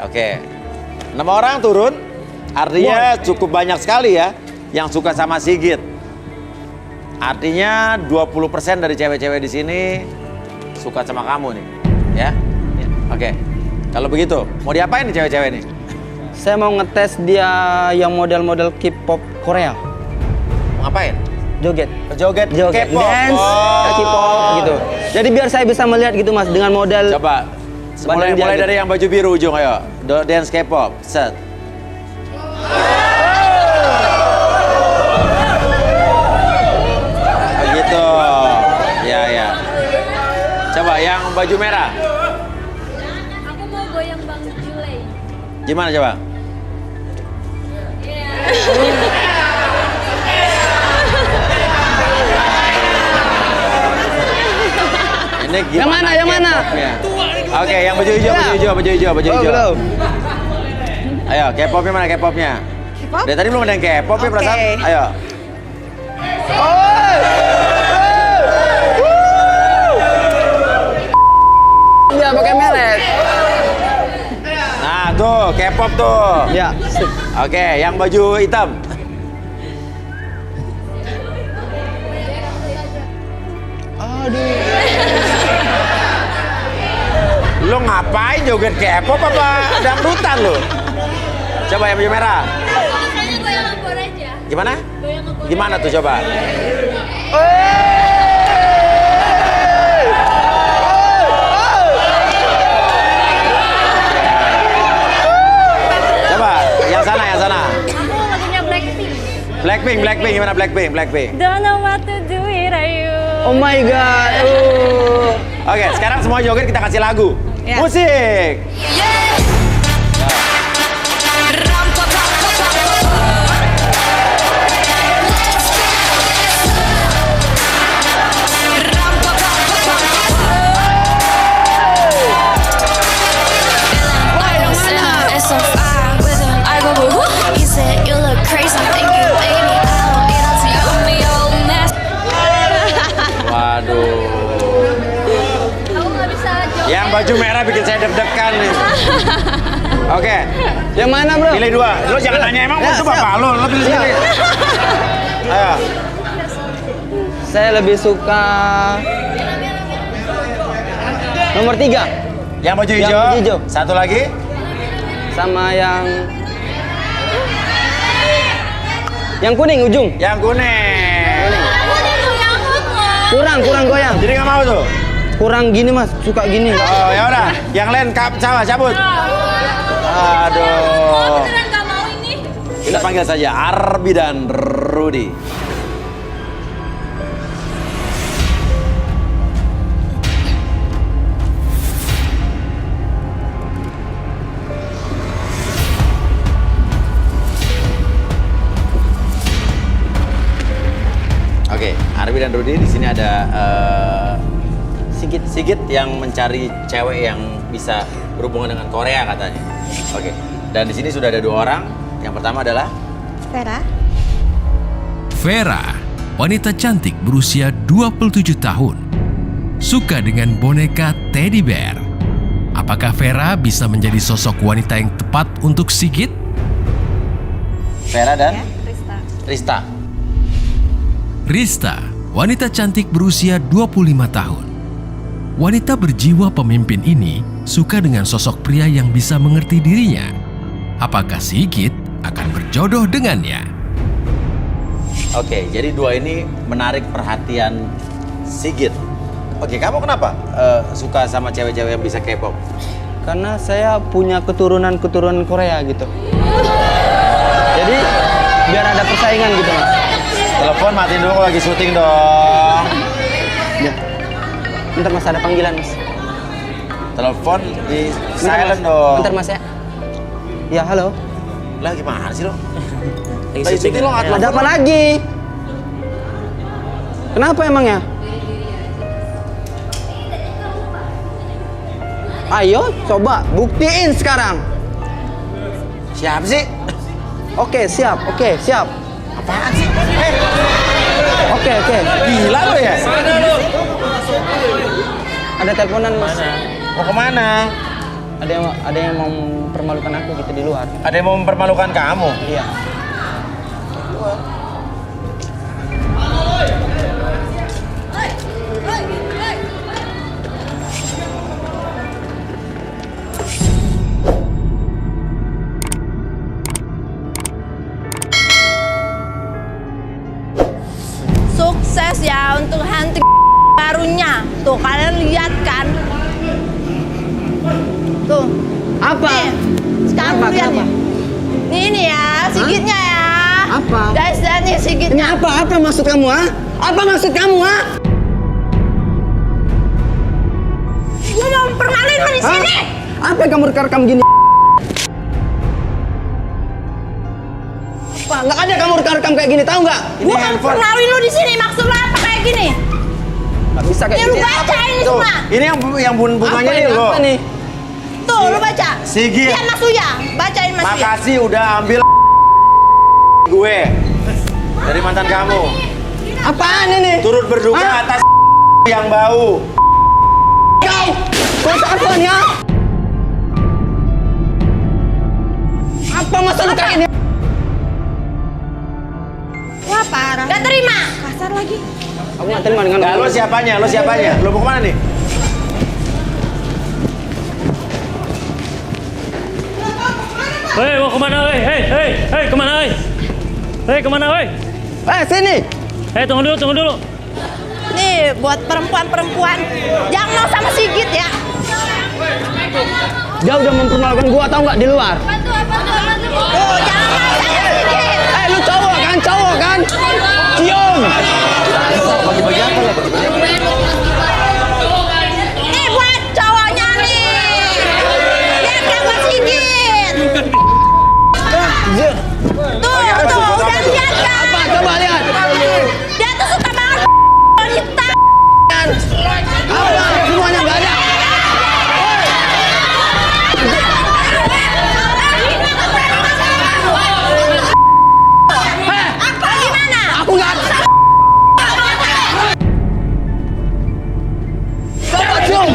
Oke. 6 orang turun, artinya cukup banyak sekali ya yang suka sama Sigit. Artinya 20% dari cewek-cewek di sini suka sama kamu nih, ya? Oke. Kalau begitu, mau diapain nih cewek-cewek nih? Saya mau ngetes dia yang model-model K-pop Korea. Mau ngapain? Joget. Joget K-pop. Dance K-pop gitu. Jadi biar saya bisa melihat gitu Mas dengan model. Coba. Mulai gitu. dari yang baju biru ujung, ayo. Dance K-pop. Set. Begitu. Ya. Coba yang baju merah. Aku mau goyang Bang Julai. Gimana coba? Ini gimana Yang mana? K-popnya? Oke, yang baju hijau. Belum. Ayo, K-popnya mana K-popnya? K-pop? Dari tadi belum ada yang K-pop ya perasaan? Ayo. Iya, pakai melet. Nah, tuh K-pop tuh. Ya. Oke, yang baju hitam. Aduh. Lo ngapain joget K-pop apa dangdutan lo? Coba yang baju merah. Kayaknya goyang ngabor aja. Gimana? Goyang ngabor. Gimana tuh coba? Coba, yang sana. Aku lagunya Blackpink. Blackpink, gimana Blackpink? Don't know what to do with you. Oh my god. Oke, sekarang semua joget kita kasih lagu. Ya. Musik. Waduh. Aku nggak bisa joget. Yang baju merah bikin saya deg-degan nih. Oke. Yang mana, Bro? Pilih 2. Lo jangan nanya emang Ya, itu siap. bapak lo pilih sendiri. Ayo. Saya lebih suka nomor 3 Yang baju hijau. Yang baju hijau. Satu lagi. sama yang kuning ujung. Yang kuning. Kurang goyang. Jadi nggak mau tuh? Kurang gini Mas, suka gini. Oh ya udah, yang lain cabut. Aduh. Beneran nggak mau ini. Kita panggil saja Arbi dan Rudy. Oke, Arbi dan Rudy di sini ada Sigit yang mencari cewek yang bisa berhubungan dengan Korea katanya. Oke, dan di sini sudah ada 2 orang. Yang pertama adalah Vera, wanita cantik berusia 27 tahun. Suka dengan boneka teddy bear. Apakah Vera bisa menjadi sosok wanita yang tepat untuk Sigit? Vera dan Rista. Rista, wanita cantik berusia 25 tahun. Wanita berjiwa pemimpin ini suka dengan sosok pria yang bisa mengerti dirinya. Apakah Sigit akan berjodoh dengannya? Oke, jadi 2 ini menarik perhatian Sigit. Oke, kamu kenapa suka sama cewek-cewek yang bisa K-pop? Karena saya punya keturunan Korea gitu. Jadi biar ada persaingan gitu Mas. Telepon matiin dulu kalau lagi syuting dong. Ya. Bentar Mas, ada panggilan Mas. Telepon di Bentar, silent Mas. dong. Bentar Mas ya. Ya halo. Lah gimana sih lo? Lagi Lagi syuting lo nggak Ada telepon apa lo? lagi? Kenapa emangnya? Ayo coba buktiin sekarang. Siapa sih? Oke siap. Apaan sih? Oke. Gila lo ya? Ada teleponan mas. Mau kemana? Ada yang mau mempermalukan aku gitu di luar. Ada yang mau mempermalukan kamu? Iya. Sukses ya untuk hunting barunya. Tuh kalian lihat kan? Tuh. Apa? Nih, sekarang Kenapa? lihat Kenapa? nih. Nih ya, sigitnya ya. Apa? Guys, lihat nih Ini sigitnya. apa? Apa maksud kamu ah? Apa maksud kamu ah? Gua mau mempermaluin lu di sini. Apa yang kamu rekam gini? Apa? Nggak ada kamu rekam kayak gini, tahu nggak? Gua mau mempermaluin lu di sini. Maksud lu apa kayak gini? Nggak bisa kayak Nih lu gini. baca ini Tuh, semua. ini yang bunganya Apa nih ini? lo. Apa nih? Tuh, lu baca. Sigit. Lihat Mas Uya. Bacain Mas Uya. Makasih udah ambil gue dari mantan kamu. Apaan ini? Turut berduka atas yang bau. Kau apa nih ah? Apa maksud lu kayak gini? Wah, parah. Gak terima. Kasar lagi. Aku nggak terima dengan Nah, lo siapanya? Lo siapanya? Lo mau kemana nih? Hei, mau kemana, hei? Hei, kemana, hei? Hei, kemana, hei? Sini. Hei, tunggu dulu. Nih, buat perempuan-perempuan. Jangan mau sama Sigit ya. Dia udah mempermalukan gua, tahu nggak di luar? Oh, jangan mau sama Sigit. Lu cowok kan? Cium. Bagi-bagi apa lo? Nih, buat cowoknya nih. Lihat kan buat Sigit. Tuh, udah lihat kan? Apa? Coba lihat. Dia tuh suka banget wanita. Apa? Semuanya nggak ada. Apa gimana? Aku nggak. Coba cium.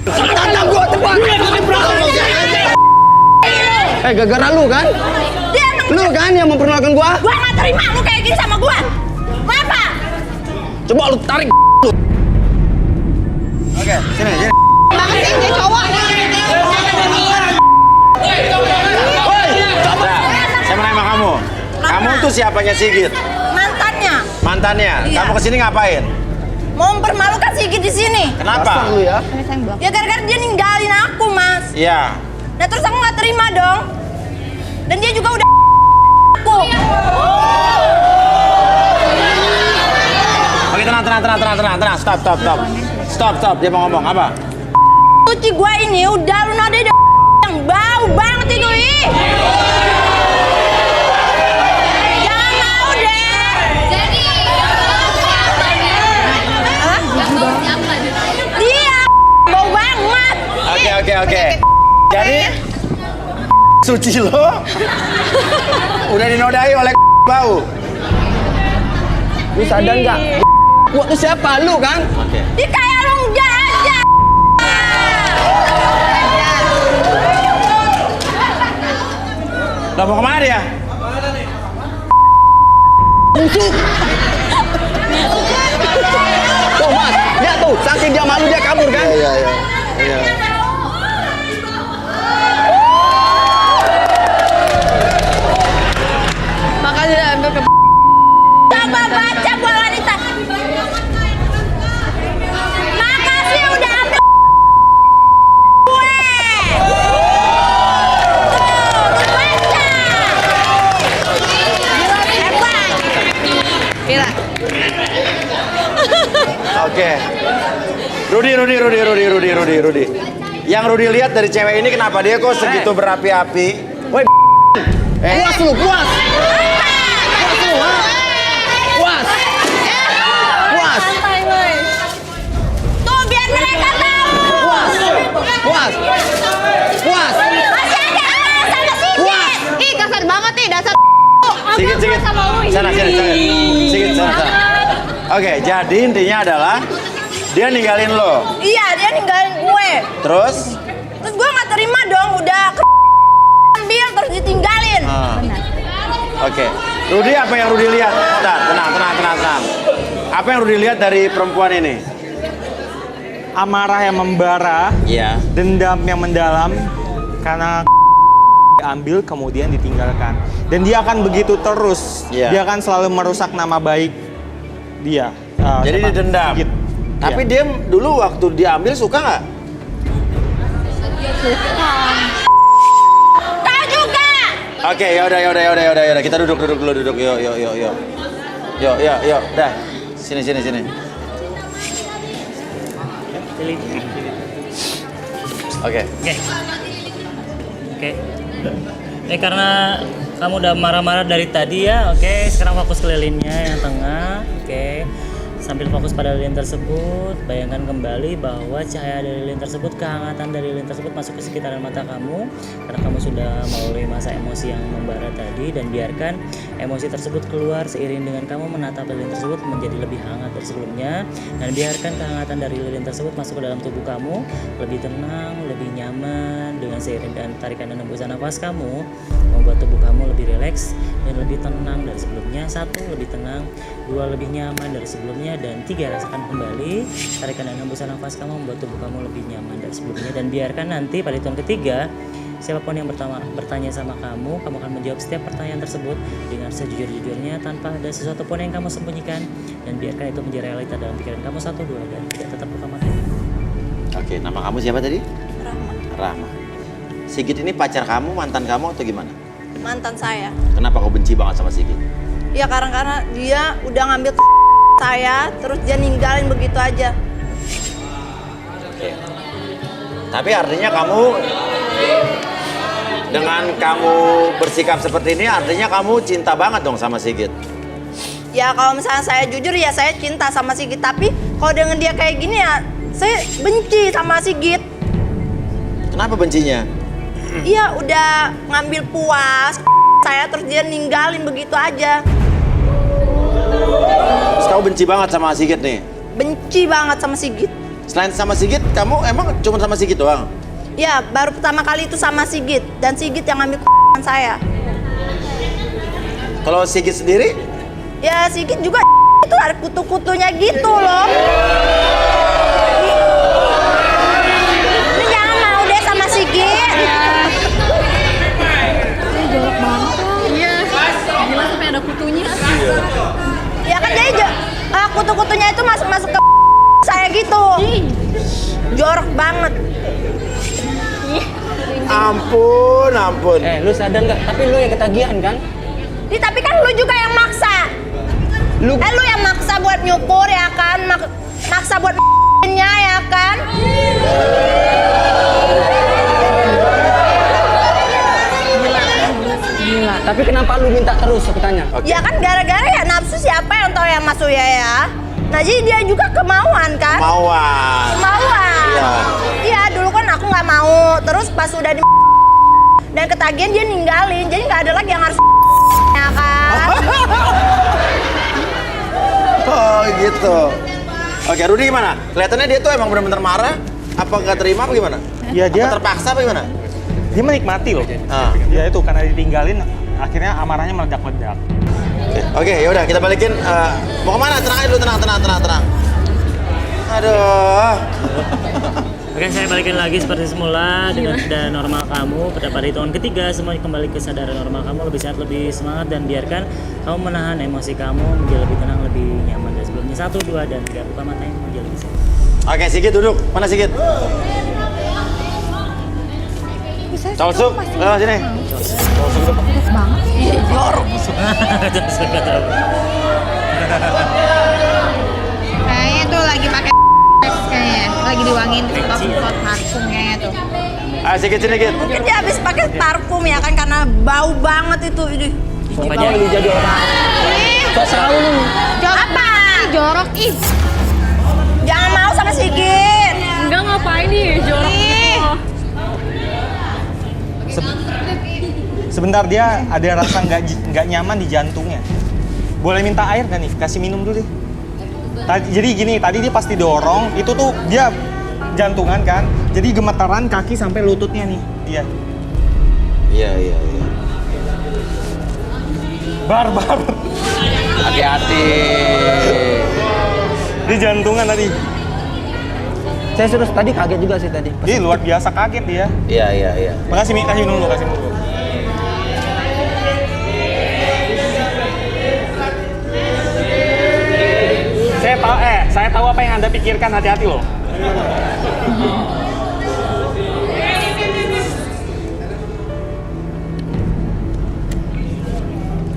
Tanda gua tepat. Gara-gara lu kan? Dia emang Lu kan yang memperkenalkan gua? gua nggak terima lu kayak gini sama gua. Kenapa? Coba lu tarik. Oke, sini. Banget sih dia cowok. Nah, saya mau nanya sama kamu. Kamu tuh siapanya Sigit? Mantannya Mantannya. Iya. Kamu kesini ngapain? mau mempermalukan Sigit di sini. Kenapa? Lu ya. Ya gara-gara dia ninggalin aku, Mas. Iya. Nah terus aku nggak terima dong. Dan dia juga udah aku. Oke, tenang. Stop. Dia mau ngomong apa? Cuci gua ini udah lu nade yang bau banget itu ih. Jangan mau deh. Jadi dia bau banget. Oke. Jadi suci lo udah dinodai oleh bau. Lu sadar nggak? Gua tuh siapa? Lu kan? Oke. Dia kayak lu enggak aja. Lo mau kemana dia? Busuk. Tuh mas, lihat tuh, saking dia malu dia kabur kan? Iya. Makanya dia ambil ke coba baca buat wanita. Makasih udah ambil gue. Tuh, baca. Hebat. Gila. Oke. Rudi. Yang Rudi lihat dari cewek ini kenapa dia kok segitu berapi-api? Woi, puas lu, puas. Puas. Tuh biar mereka tahu. Puas. Masih ada sama Sigit. Ih kasar banget nih dasar. Sigit. Sana. Sigit, sana. Oke, jadi intinya adalah dia ninggalin lo. Iya, dia ninggalin gue. Terus? Terus gue nggak terima dong, udah ambil terus ditinggalin. Oke. Rudi, apa yang Rudi lihat? Bentar, tenang. Apa yang Rudi lihat dari perempuan ini? Amarah yang membara, Iya. dendam yang mendalam karena diambil kemudian ditinggalkan. Dan dia akan begitu terus. Iya. Dia akan selalu merusak nama baik dia. Jadi siapa? didendam. Sigit. Tapi Iya. dia dulu waktu diambil suka nggak? Kau juga. Oke, yaudah. Kita duduk dulu. Yuk. Dah. Sini. Oke. Karena kamu udah marah-marah dari tadi ya, oke. Sekarang fokus ke lilinnya yang tengah, oke. Sambil fokus pada lilin tersebut, bayangkan kembali bahwa cahaya dari lilin tersebut, kehangatan dari lilin tersebut masuk ke sekitaran mata kamu karena kamu sudah melalui masa emosi yang membara tadi, dan biarkan emosi tersebut keluar seiring dengan kamu menatap lilin tersebut menjadi lebih hangat dari sebelumnya, dan biarkan kehangatan dari lilin tersebut masuk ke dalam tubuh kamu lebih tenang, lebih nyaman. Dengan seiring dan tarikan dan hembusan nafas kamu membuat tubuh kamu lebih rileks dan lebih tenang dari sebelumnya. 1, lebih tenang. 2, lebih nyaman dari sebelumnya. Dan 3, rasakan kembali tarikan dan hembusan nafas kamu membuat tubuh kamu lebih nyaman dari sebelumnya. Dan biarkan nanti pada hitungan ketiga, siapapun yang bertanya sama kamu akan menjawab setiap pertanyaan tersebut dengan sejujur-jujurnya tanpa ada sesuatu pun yang kamu sembunyikan. Dan biarkan itu menjadi realita dalam pikiran kamu. 1, 2, dan tidak tetap buka mata. Oke, nama kamu siapa tadi? Rahma. Sigit ini pacar kamu, mantan kamu atau gimana? Mantan saya. Kenapa kau benci banget sama Sigit? Ya karena dia udah ngambil saya, terus dia ninggalin begitu aja. Oke. Tapi artinya kamu dengan kamu bersikap seperti ini artinya kamu cinta banget dong sama Sigit. Ya kalau misalnya saya jujur ya saya cinta sama Sigit, tapi kalau dengan dia kayak gini ya saya benci sama Sigit. Kenapa bencinya? Iya udah ngambil puas saya, terus dia ninggalin begitu aja. Terus kamu benci banget sama Sigit nih? Benci banget sama Sigit. Selain sama Sigit, kamu emang cuma sama Sigit doang? Ya baru pertama kali itu sama Sigit, dan Sigit yang ngambil saya. Kalau Sigit sendiri? Ya Sigit juga itu ada kutu-kutunya gitu loh. Ini jangan mau deh sama Sigit. Jorok banget. Iya. Gila sampai ada kutunya. Ya kan jadi kutu-kutunya itu masuk ke saya gitu. Jorok banget. Ampun. Lu sadar nggak? Tapi lu yang ketagihan kan? Tapi kan lu juga yang maksa. Lu yang maksa buat nyukur ya kan? Maksa buat nya ya kan? Gila. Tapi kenapa lu minta terus aku tanya? Ya kan gara-gara ya nafsu, siapa yang tahu yang masuk ya. Nah jadi dia juga kemauan kan? Kemauan. Iya dulu kan aku nggak mau. Terus pas udah di dan ketagihan dia ninggalin. Jadi nggak ada lagi yang harus ya kan? Oh gitu. Oke, Rudi gimana? Kelihatannya dia tuh emang benar-benar marah. Apa nggak terima apa gimana? Ya dia apa terpaksa apa gimana? Dia menikmati loh. Ya itu karena ditinggalin akhirnya amarahnya meledak-ledak. Oke, yaudah kita balikin. Mau kemana? Tenang aja dulu, tenang. Aduh. Oke, saya balikin lagi seperti semula dengan keadaan normal kamu. Pada hitungan ketiga, semuanya kembali ke kesadaran normal kamu, lebih sehat, lebih semangat, dan biarkan kamu menahan emosi kamu menjadi lebih tenang, lebih nyaman dari sebelumnya. 1, 2, dan 3, buka matanya menjadi lebih sehat. Oke, Sigit duduk. Mana Sigit? Colsuk, lewat sini. Colsuk duduk. Banget. Jorok. Kayaknya tuh lagi pakai kayaknya, lagi diwangiin semprot parfum kayaknya tuh. Ayo Sigit sini, Sigit. Mungkin dia habis pakai parfum ya kan, karena bau banget itu. Apa lu jadi orang? Kok tahu lu? Apa? Jorok ih. Jangan mau sama Sigit. Enggak, ngapain nih jorok. Sebentar dia ada rasa nggak nyaman di jantungnya. Boleh minta air nggak nih? Kasih minum dulu deh. Jadi gini, tadi dia pasti dorong, itu tuh dia jantungan kan. Jadi gemetaran kaki sampai lututnya nih dia. Iya. Bar. Hati-hati. Dia jantungan tadi. Saya terus tadi kaget juga sih tadi. Dia luar biasa kaget dia. Iya. Makasih Mi, kasih dulu. Saya tahu apa yang Anda pikirkan, hati-hati loh.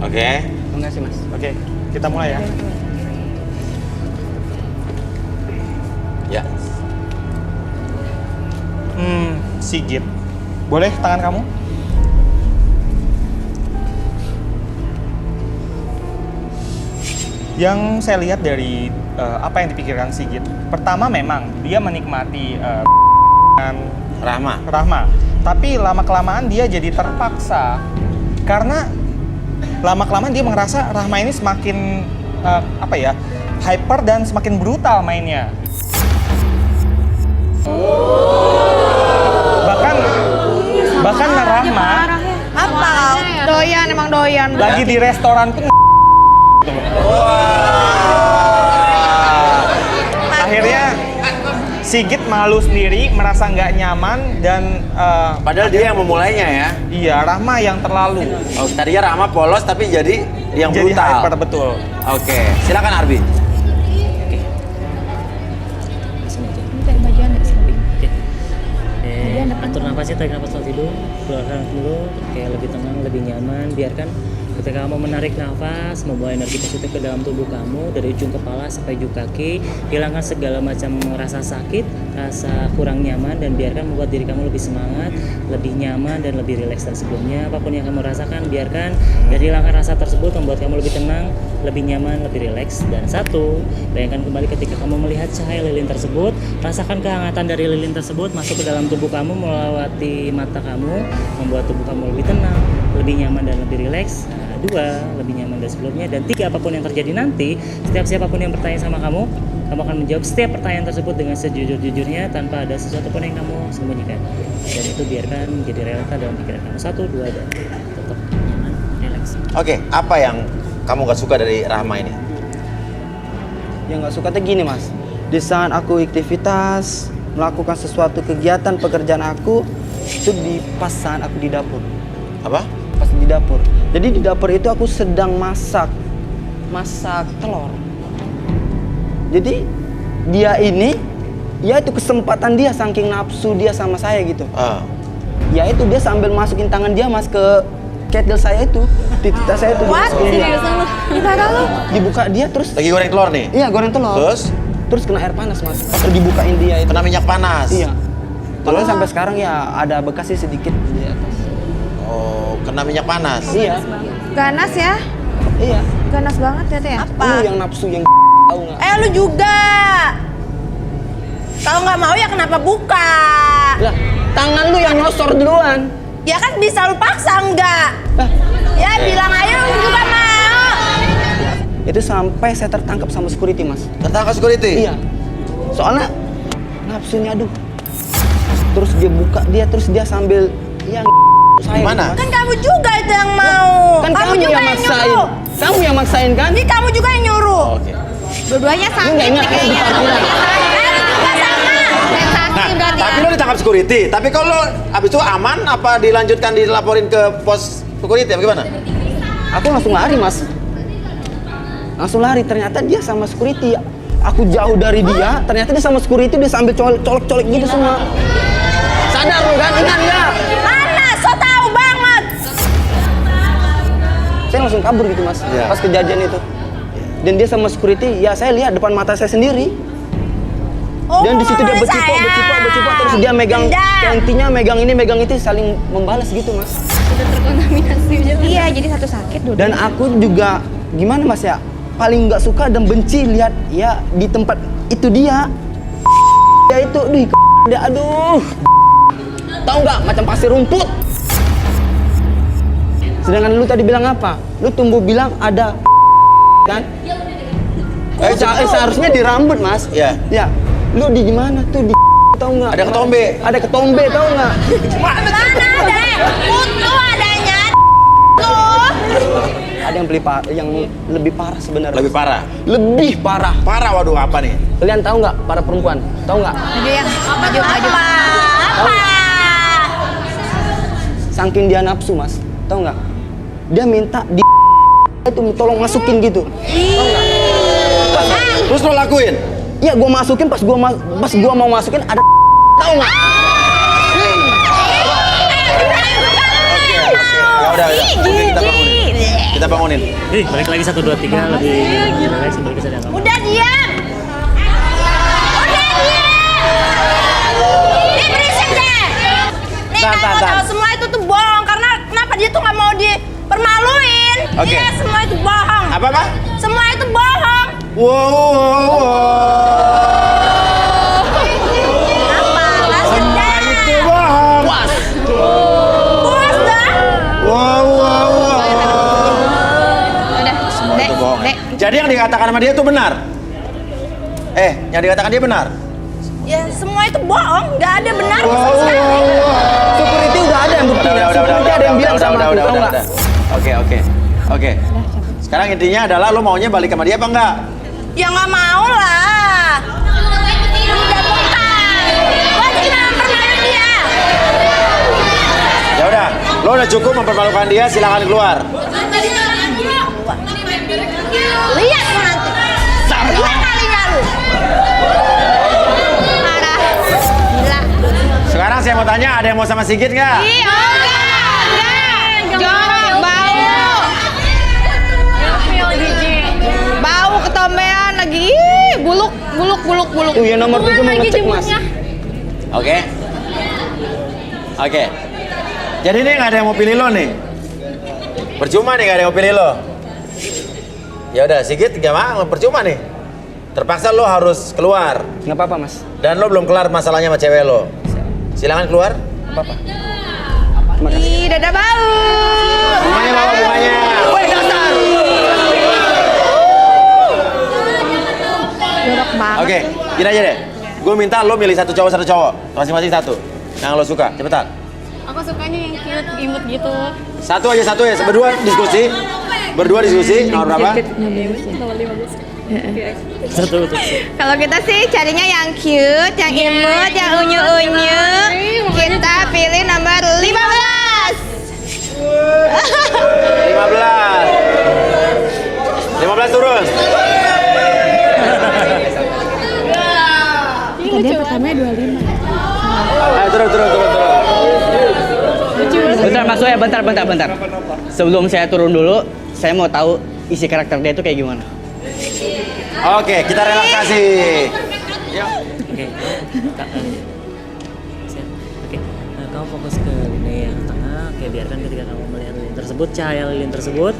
Oke. Terima kasih Mas. Oke, kita mulai ya. Ya. Sigit. Boleh tangan kamu? Yang saya lihat dari apa yang dipikirkan Sigit, pertama memang dia menikmati Rahma. Tapi lama-kelamaan dia jadi terpaksa. Karena lama-kelamaan dia merasa Rahma ini semakin hyper dan semakin brutal mainnya. Bahkan Rahma Emang doyan. lagi di restoran pun akhirnya Sigit malu sendiri, merasa nggak nyaman dan Padahal dia yang memulainya ya. iya, Rahma yang terlalu. Oh, tadinya Rahma polos tapi jadi yang Jadi brutal. hyper, betul. Oke, silakan Arbi. Sini aja. Ini kayak baju anak sih. Atur nafasnya, tarik nafas lalu tidur, keluarkan dulu, kayak lebih tenang, lebih nyaman. Biarkan ketika kamu menarik nafas, membawa energi positif ke dalam tubuh kamu dari ujung kepala sampai ujung kaki, hilangkan segala macam rasa sakit, rasa kurang nyaman, dan biarkan membuat diri kamu lebih semangat, lebih nyaman, dan lebih rileks dari sebelumnya. Apapun yang kamu rasakan, biarkan dari hilangkan rasa tersebut membuat kamu lebih tenang, lebih nyaman, lebih rileks. Dan satu, bayangkan kembali ketika kamu melihat cahaya lilin tersebut, rasakan kehangatan dari lilin tersebut masuk ke dalam tubuh kamu, melewati mata kamu, membuat tubuh kamu lebih tenang, lebih nyaman, dan lebih rileks. Dua, lebih nyaman dari sebelumnya. Dan tiga, apapun yang terjadi nanti, setiap siapapun yang bertanya sama kamu akan menjawab setiap pertanyaan tersebut dengan sejujur-jujurnya tanpa ada sesuatu pun yang kamu sembunyikan. Dan itu biarkan menjadi realita dalam pikiran kamu. Satu, dua, dan tetap nyaman, rileks. Oke, apa yang kamu gak suka dari Rahma ini? Yang nggak suka tuh gini Mas, di saat aku aktivitas melakukan sesuatu kegiatan pekerjaan aku itu pas saat aku di dapur. Apa? Pas di dapur. Jadi di dapur itu aku sedang masak telur. Jadi dia ini, ya itu kesempatan dia saking nafsu dia sama saya gitu. Ya itu dia sambil masukin tangan dia Mas ke kettle saya itu, titik saya itu. What? Seriusan lu? Gimana lu? Dibuka dia terus. Lagi goreng telur nih? Iya, goreng telur. Terus kena air panas Mas. Terus dibukain dia itu. Kena minyak panas? Iya. Kalau sampai sekarang ya ada bekasnya sedikit di atas. Oh, kena minyak panas? Iya. Ganas ya? Iya. Ganas banget ya Teh. Apa? Lu yang nafsu yang tahu nggak? Lu juga. Kalau nggak mau ya kenapa buka? Lah, tangan lu yang nyosor duluan. Ya kan bisa lu paksa enggak? Ya bilang aja lu juga mau. Itu sampai saya tertangkap sama security Mas. Tertangkap security? Iya. Soalnya nafsunya aduh. Terus dia buka dia, terus dia sambil yang saya. Gimana? Kan kamu juga itu yang mau. Kan kamu juga yang maksain. nyuruh. Kamu yang maksain kan? Ini kamu juga yang nyuruh. Oke. Dua-duanya Lu sakit nggak ingat nih kayaknya. Nah, tapi lo ditangkap security. Tapi kalau abis itu aman apa dilanjutkan dilaporin ke pos security apa gimana? Aku langsung lari Mas. Langsung lari, ternyata dia sama security. Aku jauh dari dia, ternyata dia sama security, dia sambil colek-colek gitu semua. Sadar lu kan? Ingat nggak? Mana? So tahu banget. Saya langsung kabur gitu Mas, pas kejadian itu. Dan dia sama security, ya saya lihat depan mata saya sendiri. Dan di situ dia becipok, terus dia megang intinya megang ini, megang itu, saling membalas gitu Mas. Udah terkontaminasi aja. Iya, jadi satu sakit dulu. Dan aku juga gimana Mas ya, paling nggak suka dan benci lihat ya di tempat itu dia itu, dia aduh, tahu nggak macam pasir rumput. Sedangkan lu tadi bilang apa? Lu tunggu bilang ada kan? Seharusnya di rambut, Mas. Iya. Ya. Lu di mana tuh di tahu nggak? Ada ketombe. Ada ketombe tahu nggak? Mana ada? Kutu adanya. Tuh. Ada yang lebih parah sebenarnya. Lebih parah. Lebih parah. Parah, waduh, apa nih? Kalian tahu nggak para perempuan? Tahu nggak? Maju ya, maju. Apa? Saking dia nafsu, Mas. Tahu nggak? Dia minta di itu tolong masukin gitu. Tahu nggak? Terus lo lakuin? Iya, gua masukin pas gua mau masukin ada tahu nggak? Ya udah. Kita bangunin. Balik lagi 1, 2, 3 lebih relax, lebih bisa dianggap. Udah diam. Ini berisik deh. Nih kamu tahu semua itu tuh bohong karena kenapa dia tuh nggak mau dipermaluin? Oke. Iya, semua itu bohong. Apa? Semua itu bohong. Wow. Apa? Nggak sedap. Itu bohong. Puas dah. Wow. Udah, Dek. Dek. Jadi yang dikatakan sama dia itu benar? Yang dikatakan dia benar? Ya semua itu bohong, nggak ada benar sama sekali. Security udah ada yang buktinya. Security ada yang bilang sama aku, tahu nggak? Oke. Sekarang intinya adalah lo maunya balik sama dia apa enggak? Ya nggak mau lah. Udah bukan. Buat gimana mempermalukan dia? Ya udah, lo udah cukup mempermalukan dia, silakan keluar. Lihat lo nanti. 2 kalinya lu. Parah. Gila. Sekarang saya mau tanya, ada yang mau sama Sigit nggak? Ih, enggak. Jorok, bau. Bau ketombean lagi. Ih, buluk. Tuh yang nomor 7 mau ngecek, Mas. Oke. Jadi ini nggak ada yang mau pilih lo nih. Percuma nih nggak ada yang mau pilih lo. Ya udah, Sigit nggak mau, percuma nih. Terpaksa lo harus keluar. Nggak apa-apa, Mas. Dan lo belum kelar masalahnya sama cewek lo. Silakan keluar. Nggak apa-apa. Terima kasih. Ih, dada bau. Bunganya bawa bunganya. Woi, dasar. Jorok banget. Oke, gini aja deh. Gue minta lo milih satu cowok, masing-masing satu. Yang lo suka, cepetan. Aku sukanya yang cute, imut gitu. Satu aja, berdua diskusi. Nomor berapa? Nomor 15. Satu. Kalau kita sih carinya yang cute, yang imut, yang unyu-unyu. Kita pilih nomor 15. 15 turun. Tadi pertamanya 25. Turun. Bentar Mas Soya, bentar. Sebelum saya turun dulu, saya mau tahu isi karakter dia itu kayak gimana. Oke, kita relaksasi. Oke. Kamu fokus ke lini yang tengah. Oke, biarkan ketika kamu melihat lilin tersebut, cahaya lilin tersebut,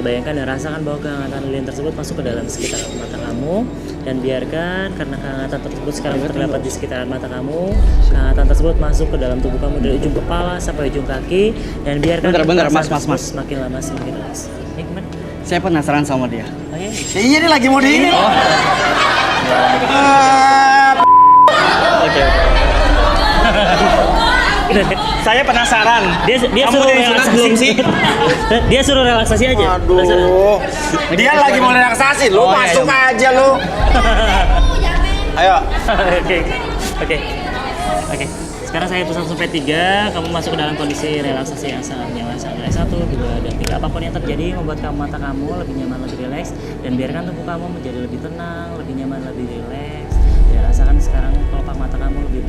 bayangkan dan rasakan bahwa kehangatan lilin tersebut masuk ke dalam sekitar mata kamu, dan biarkan karena kehangatan tersebut sekarang terdapat di sekitaran mata kamu, kehangatan tersebut masuk ke dalam tubuh kamu dari ujung kepala sampai ujung kaki, dan biarkan Bentar, Mas. semakin lama semakin relax. Ini gimana? Saya penasaran sama dia. Oh, iya. Iya, ini lagi mau di ini. Oke. Saya penasaran. Dia Kamu suruh udah disunat relaksasi belum sih? Dia suruh relaksasi aja. Aduh. Dia lagi mau relaksasi, lu Oh, masuk iya. aja lu. Ayo. Oke. Sekarang saya hitung 1 sampai 3, kamu masuk ke dalam kondisi relaksasi yang sangat nyaman, sangat relax. 1, 2, dan 3. Apapun yang terjadi membuat mata kamu lebih nyaman, lebih relax, dan biarkan tubuh kamu menjadi lebih tenang, lebih nyaman, lebih relax. Ya, rasakan sekarang kelopak mata kamu lebih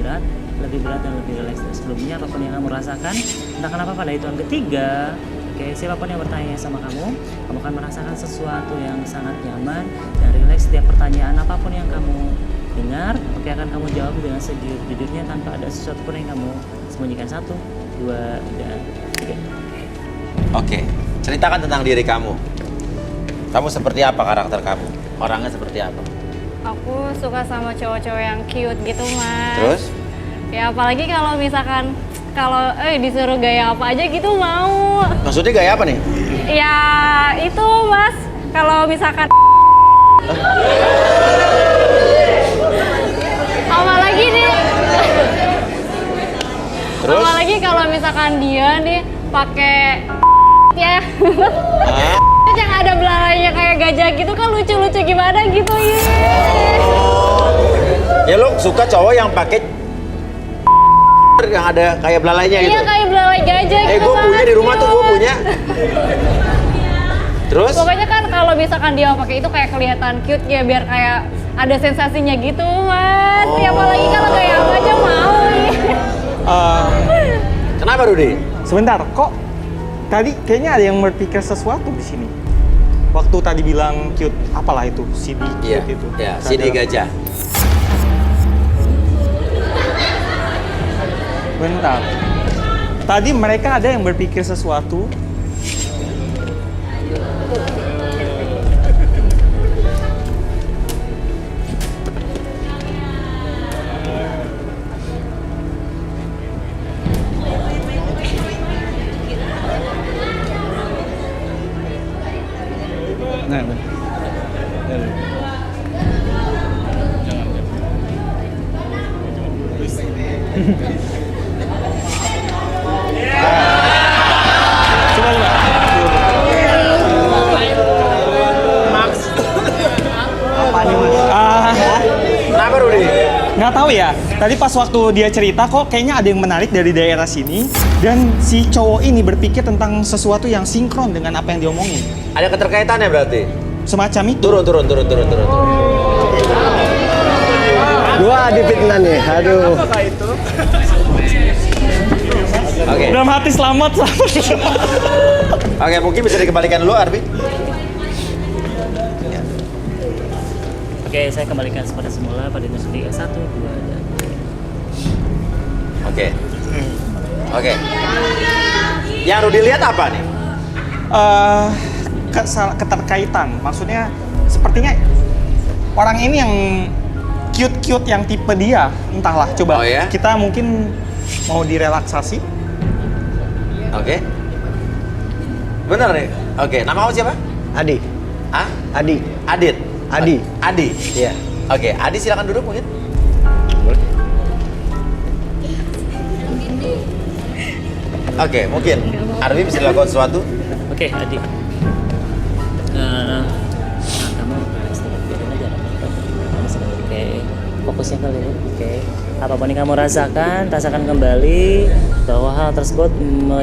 berat dan lebih relax dari sebelumnya. Apapun yang kamu rasakan, entah kenapa pada hitungan ketiga, oke, siapapun yang bertanya sama kamu akan merasakan sesuatu yang sangat nyaman dan relax. Setiap pertanyaan apapun yang kamu dengar, oke, akan kamu jawab dengan sejujurnya tanpa ada sesuatu pun yang kamu sembunyikan. 1, 2, dan 3. Oke, ceritakan tentang diri kamu. Kamu seperti apa karakter kamu? Orangnya seperti apa? Aku suka sama cowok-cowok yang cute gitu, Mas. Terus? Ya apalagi kalau misalkan disuruh gaya apa aja gitu mau. Maksudnya gaya apa nih? Ya itu, Mas. Kalau misalkan Apalagi nih. Terus? Apalagi kalau misalkan dia nih pakai ya. Yang ada belalainya kayak gajah gitu kan lucu-lucu gimana gitu ya. Ya lo suka cowok yang pakai yang ada kayak belalainya gitu? Iya kayak belalai gajah gitu. Gue punya di rumah tuh, gue punya. Terus? Pokoknya kan kalau misalkan dia pakai itu kayak kelihatan cute ya biar kayak ada sensasinya gitu mas. Ya apalagi kalau kayak aja mau. Kenapa Rudi? Sebentar, kok tadi kayaknya ada yang berpikir sesuatu di sini. Waktu tadi bilang cute, apalah itu, CD cute itu. Iya, CD gajah. Bentar. Tadi mereka ada yang berpikir sesuatu. Nah, Kenapa Rudi? Nggak tahu ya. Tadi pas waktu dia cerita kok kayaknya ada yang menarik dari daerah sini dan si cowok ini berpikir tentang sesuatu yang sinkron dengan apa yang diomongin. Ada keterkaitannya berarti? Semacam itu. Turun. Gua difitnah nih, aduh. Oke. Dalam hati selamat. Oke, mungkin bisa dikembalikan dulu Arbi. Oke, saya kembalikan pada semula pada industri 1, 2, dan 3. Oke. Yang Rudi lihat apa nih? Keterkaitan. Maksudnya sepertinya orang ini yang cute-cute yang tipe dia. Entahlah, coba. Oh, ya? Kita mungkin mau direlaksasi. Oke. Bener nih? Oke, nama kamu siapa? Adi. Ah? Adi. Adit? Adi. Adi? Iya. Oke, Adi silakan duduk mungkin. Oke, mungkin Arbi bisa dilakukan sesuatu? Oke, Adi. Kamu istirahat biarin aja. Oke, fokusnya kali ini. Oke. Apapun yang kamu rasakan kembali bahwa hal tersebut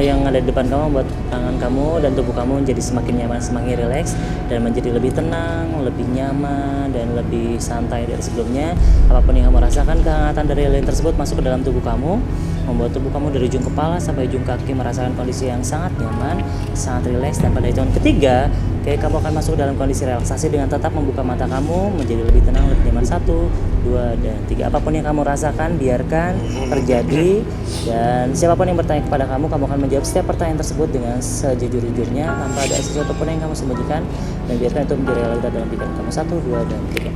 yang ada di depan kamu membuat tangan kamu dan tubuh kamu menjadi semakin nyaman, semakin rileks dan menjadi lebih tenang, lebih nyaman dan lebih santai dari sebelumnya. Apapun yang kamu rasakan, kehangatan dari lilin tersebut masuk ke dalam tubuh kamu, membuat tubuh kamu dari ujung kepala sampai ujung kaki merasakan kondisi yang sangat nyaman, sangat rileks, dan pada hitungan ketiga, kamu akan masuk dalam kondisi relaksasi dengan tetap membuka mata kamu menjadi lebih tenang, lebih nyaman. 1, 2, dan 3. Apapun yang kamu rasakan, biarkan terjadi, dan siapapun yang bertanya kepada kamu akan menjawab setiap pertanyaan tersebut dengan sejujur-jujurnya tanpa ada sesuatu pun yang kamu sembunyikan, dan biarkan itu menjadi realita dalam pikiran kamu. 1, 2, dan 3.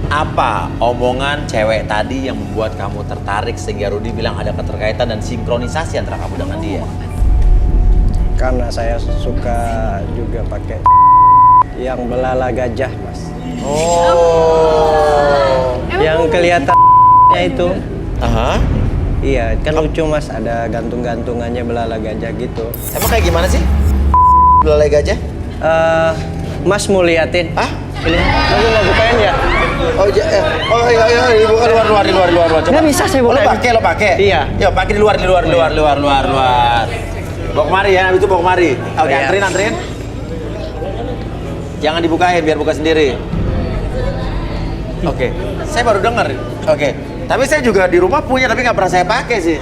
Apa omongan cewek tadi yang membuat kamu tertarik sehingga Rudi bilang ada keterkaitan dan sinkronisasi antara kamu dengan dia? Karena saya suka juga pakai yang belala gajah, Mas. Oh. Yang kelihatannya itu. Aha. Iya, kan lucu Mas, ada gantung-gantungannya belala gajah gitu. Emang kayak gimana sih? Belalai gajah? Mas mau liatin? Hah? Ini, lu mau bukain ya? Oh iya, dibuka luar. Coba. Nggak bisa saya bukain. Lo pakai? Iya. Yo, pakai di luar. Bawa kemari ya, habis itu bawa kemari. Oke, anterin. Jangan dibukain, biar buka sendiri. Oke, saya baru dengar. Oke, tapi saya juga di rumah punya, tapi nggak pernah saya pakai sih.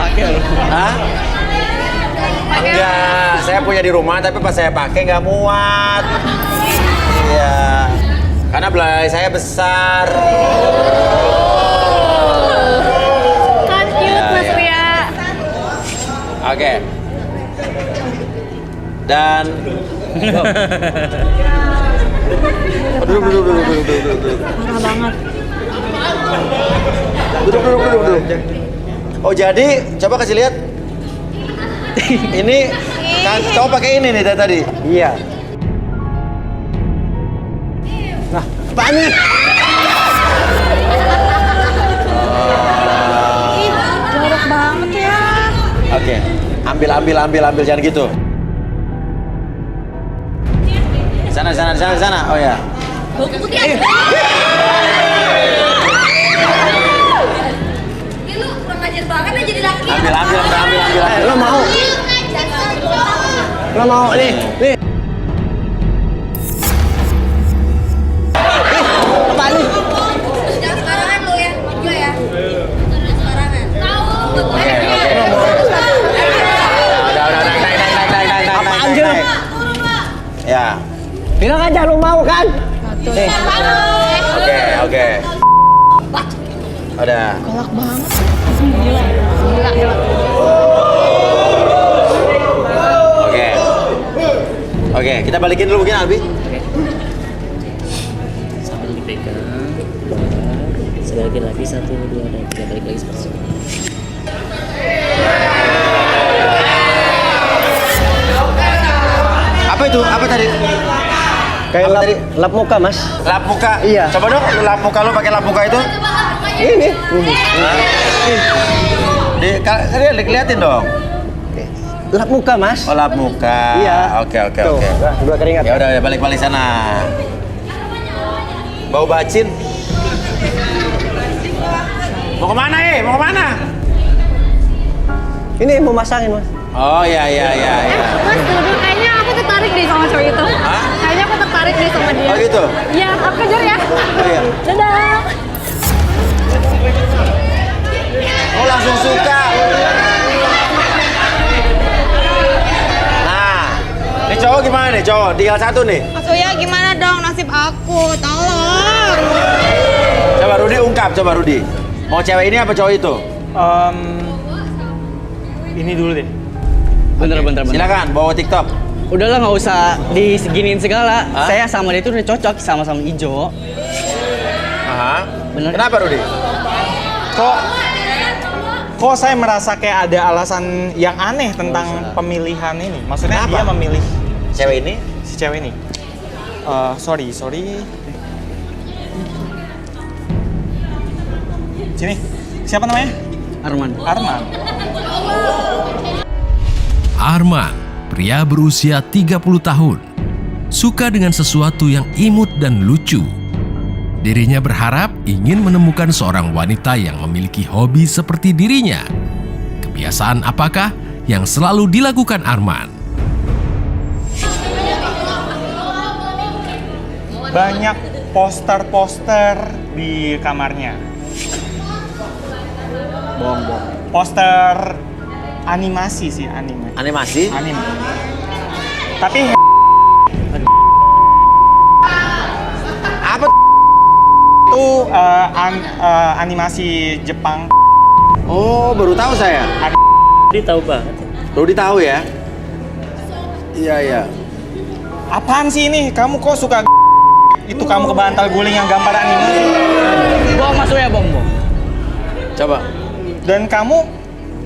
Pakai loh. Hah? Enggak, saya punya di rumah, tapi pas saya pakai nggak muat. Iya, karena belalai saya besar. Kan cute Mas Ria. Oke. Dan duduk. Parah banget. Duduk. Oh jadi, coba kasih lihat. Ini kan kamu pakai ini nih dari tadi. Iya. Apaan nih? Jorok banget ya. Oke, ambil, jangan gitu. Sana. Oh ya. Buku putih aja. Ini lu kurang ajar banget ya jadi laki. Ambil. Lo mau? Lo mau? Nih. Apaan nih? Jangan sembarangan lu ya, gue ya. Jangan sembarangan. Tahu. Udah. Apaan sih lo? Ya. Bilang aja lo mau kan? Nih. Oke. Udah. Galak banget. Gila. Oke, kita balikin dulu mungkin Albi. Sambil dipegang. Sekali lagi 1, 2, dan 3 balik lagi seperti itu. Apa itu? Apa tadi? Kayak lap muka, Mas. Lap muka? Iya. Coba dong, lap muka lo pakai lap muka itu. Ini. Liatin dong. Lap muka, Mas. Oh, lap muka. Iya. Oke. Tuh, dua keringat. Ya udah balik sana. Bau bacin. Mau kemana Mau kemana? Ini mau masangin, Mas. Oh iya. Mas duduk, kayaknya aku tertarik deh sama cowok itu. Kayaknya aku tertarik deh sama dia. Oh gitu? Iya, aku kejar ya. Oh iya. Dadah. Oh langsung suka. Nah, ini cowok gimana nih cowok? Tinggal satu nih. Mas Uya gimana dong nasib aku? Tolong. Coba Rudi ungkap, Rudi. Mau cewek ini apa cowok itu? Ini dulu deh. Bentar. Silakan, bawa TikTok. Udahlah nggak usah diseginin segala. Saya sama dia itu udah cocok, sama-sama hijau. Aha. Bener. Kenapa Rudi? Kok saya merasa kayak ada alasan yang aneh tentang pemilihan ini. Maksudnya Kenapa? dia memilih Cewek ini? si cewek ini. Sorry. Sini. Siapa namanya? Arman. Arman, pria berusia 30 tahun, suka dengan sesuatu yang imut dan lucu. Dirinya berharap ingin menemukan seorang wanita yang memiliki hobi seperti dirinya. Kebiasaan apakah yang selalu dilakukan Arman? Banyak poster-poster di kamarnya. Bohong. Poster animasi sih, anime. Animasi? Anime. Tapi apa itu animasi Jepang. Oh, baru tahu saya. Dia tahu banget. Rudi tahu ya? Iya. Apaan sih ini? Kamu kok suka itu kamu kebantal guling yang gambar animasi? Bohong Mas Uya, bohong. Coba. Dan kamu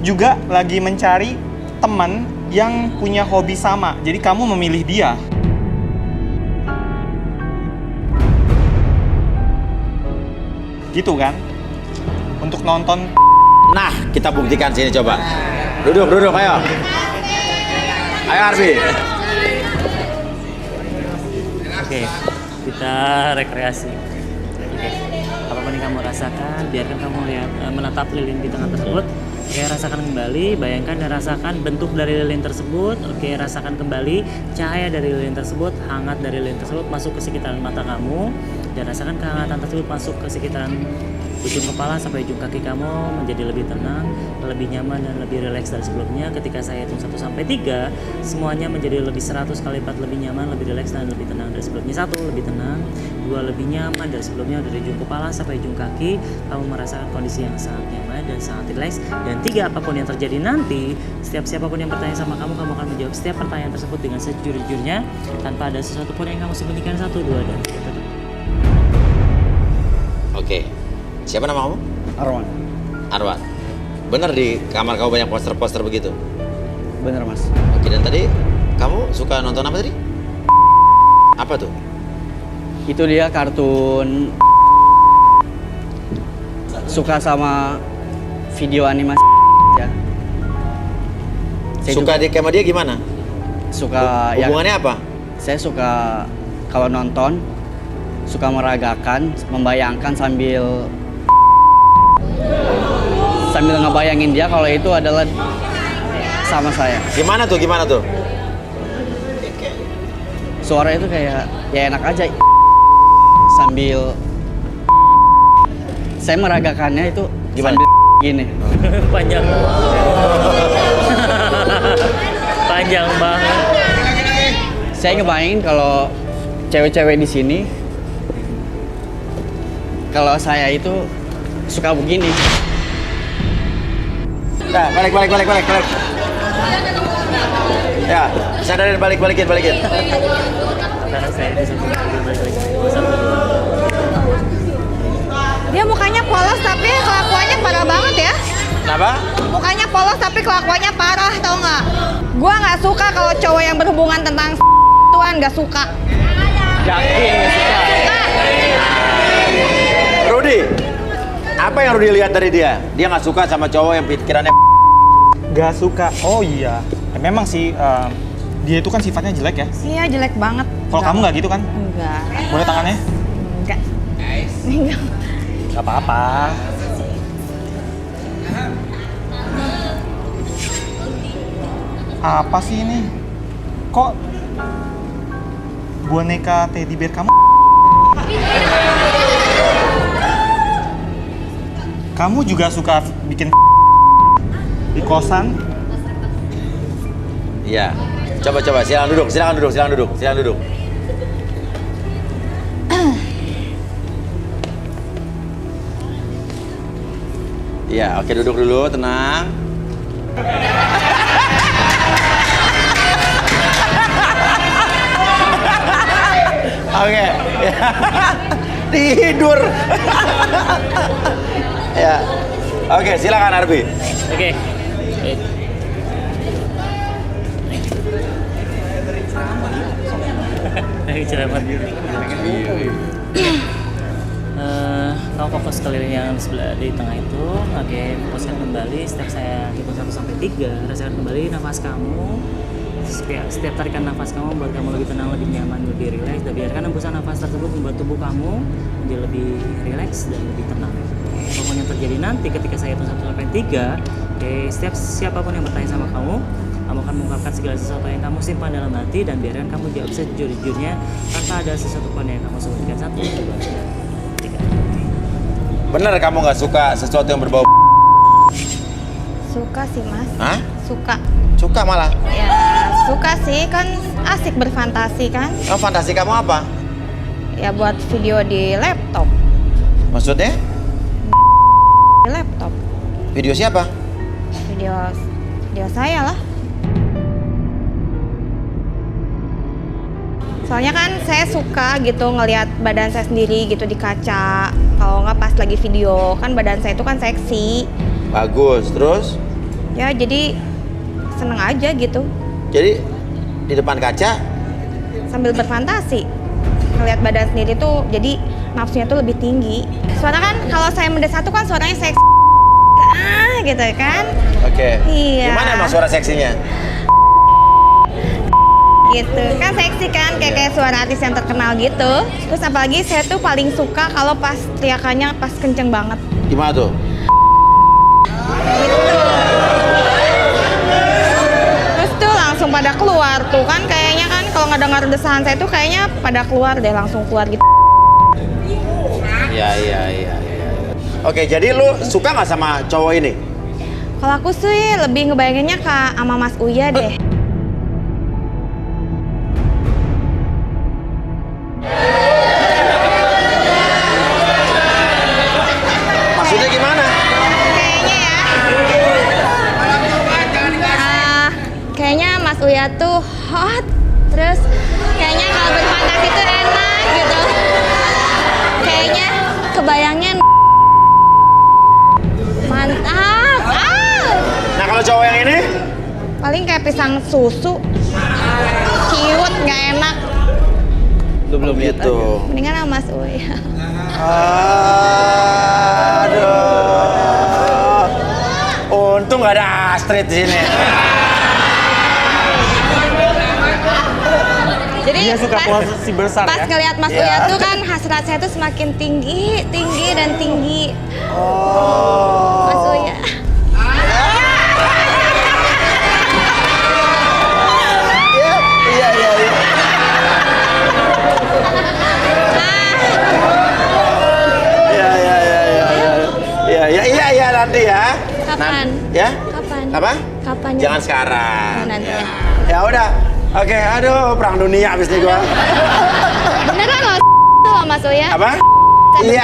juga lagi mencari teman yang punya hobi sama. Jadi kamu memilih dia. Gitu kan? Untuk nonton. Nah, kita buktikan sini coba. Duduk, ayo. Ayo Arbi. Oke, kita rekreasi. Oke, apapun yang kamu rasakan, biarkan kamu lihat, menatap lilin di tengah tersebut. Oke, rasakan kembali, bayangkan dan rasakan bentuk dari lilin tersebut. Oke, rasakan kembali cahaya dari lilin tersebut, hangat dari lilin tersebut masuk ke sekitaran mata kamu. Dan rasakan kehangatan tersebut masuk ke sekitaran ujung kepala sampai ujung kaki kamu menjadi lebih tenang, lebih nyaman dan lebih rileks dari sebelumnya. Ketika saya hitung 1 sampai 3, semuanya menjadi lebih 100 kali lipat lebih nyaman, lebih rileks dan lebih tenang dari sebelumnya. 1, lebih tenang. 2, lebih nyaman dari sebelumnya. Dari ujung kepala sampai ujung kaki, kamu merasakan kondisi yang sangat nyaman dan sangat rileks. Dan 3, apapun yang terjadi nanti, siapapun yang bertanya sama kamu akan menjawab setiap pertanyaan tersebut dengan sejujurnya tanpa ada sesuatu pun yang kamu sembunyikan. 1, 2, dan 3. Oke. Siapa nama kamu? Arwan. Bener di kamar kamu banyak poster-poster begitu? Bener Mas. Oke, dan tadi kamu suka nonton apa tadi? Apa tuh? Itu dia kartun. Suka sama video animasi ya. Suka dia sama dia gimana? Suka hubungannya apa? Saya suka kalau nonton, suka meragakan, membayangkan sambil ngebayangin dia kalau itu adalah sama saya. Gimana tuh? Suara itu kayak ya enak aja. Sambil saya meragakannya itu gimana? Sambil gini. Panjang. Panjang banget. Saya ngebayangin kalau cewek-cewek di sini, kalau saya itu suka begini. Nah, balik. Ya, sadarin balikin. Dia mukanya polos tapi kelakuannya parah banget ya. Kenapa? Mukanya polos tapi kelakuannya parah, tau nggak? Gua nggak suka kalau cowok yang berhubungan tentang tuan, nggak suka. Yakin nggak suka? Rudy, apa yang Rudy lihat dari dia? Dia nggak suka sama cowok yang pikirannya Gak suka. Oh iya. Memang sih dia itu kan sifatnya jelek ya. Iya, jelek banget. Kalau kamu nggak gitu kan? Enggak. Boleh tangannya? Enggak. Gak apa-apa. Apa sih ini? Kok boneka teddy bear kamu? Kamu juga suka bikin di kosan? Iya. Coba silakan duduk. Iya, oke, duduk dulu, tenang. Oke. Tidur. Ya. Oke, silakan Arbi. Oke. Ceramah. Kamu fokus ke lilin yang sebelah di tengah itu. Oke, fokuskan kembali. Setiap saya hitung 1 sampai 3, rasakan kembali nafas kamu. Setiap tarikan nafas kamu membuat kamu lebih tenang, lebih nyaman, lebih rileks. Dan biarkan hembusan nafas tersebut membuat tubuh kamu menjadi lebih rileks dan lebih tenang. Apapun yang terjadi nanti ketika saya hitung 1 sampai 3, oke, siapapun yang bertanya sama kamu akan mengungkapkan segala sesuatu yang kamu simpan dalam hati dan biarkan kamu jawab sejujurnya tanpa ada sesuatu pun yang kamu sebutkan. 1, 2, 3. Bener kamu nggak suka sesuatu yang berbau? Suka sih, Mas. Hah? Suka malah? ya, suka sih, kan asik berfantasi kan. Oh, fantasi kamu apa? Ya buat video di laptop. Maksudnya? Di laptop. Video siapa? Video saya lah. Soalnya kan saya suka gitu ngelihat badan saya sendiri gitu di kaca. Kalau nggak pas lagi video, kan badan saya itu kan seksi. Bagus, terus? Ya jadi seneng aja gitu. Jadi di depan kaca? Sambil berfantasi. Ngelihat badan sendiri tuh jadi nafsunya tuh lebih tinggi. Soalnya kan kalau saya mendesah tuh kan suaranya seksi. Gitu kan. Oke. Iya. Gimana emang suara seksinya? Gitu kan seksi kan kayak suara artis yang terkenal gitu. Terus apalagi saya tuh paling suka kalau pas teriakannya pas kenceng banget. Gimana tuh? Gitu. Terus tuh langsung pada keluar tuh kan kayaknya kan kalau nggak dengar desahan saya tuh kayaknya pada keluar deh, langsung keluar gitu. Iya. Oke, jadi lu suka nggak sama cowok ini? Kalau aku sih lebih ngebayanginnya ke sama Mas Uya deh. Maksudnya gimana? Kayaknya Mas Uya tuh hot. Terus kayaknya kalau berfantasi tuh enak gitu. Kayaknya kebayangnya mantap. Nah, kalau cowok yang ini? Paling kayak pisang susu. Cute, nggak enak. belum lihat gitu. aja. Mendingan sama Mas Uya. Aduh. Untung gak ada Astrid di sini. Jadi Dia suka posisi besar pas ya. ngeliat Mas Iya. Uya tuh kan hasrat saya tuh semakin tinggi, tinggi dan tinggi. Mas Uya. Iya. Iya nanti ya. Kapan? Ya? Kapan? Apa? Kapan? Jangan sekarang. Oh, nanti ya. Ya udah. Oke, aduh perang dunia abis nih gua. Beneran loh loh Mas Uya. Apa? Iya.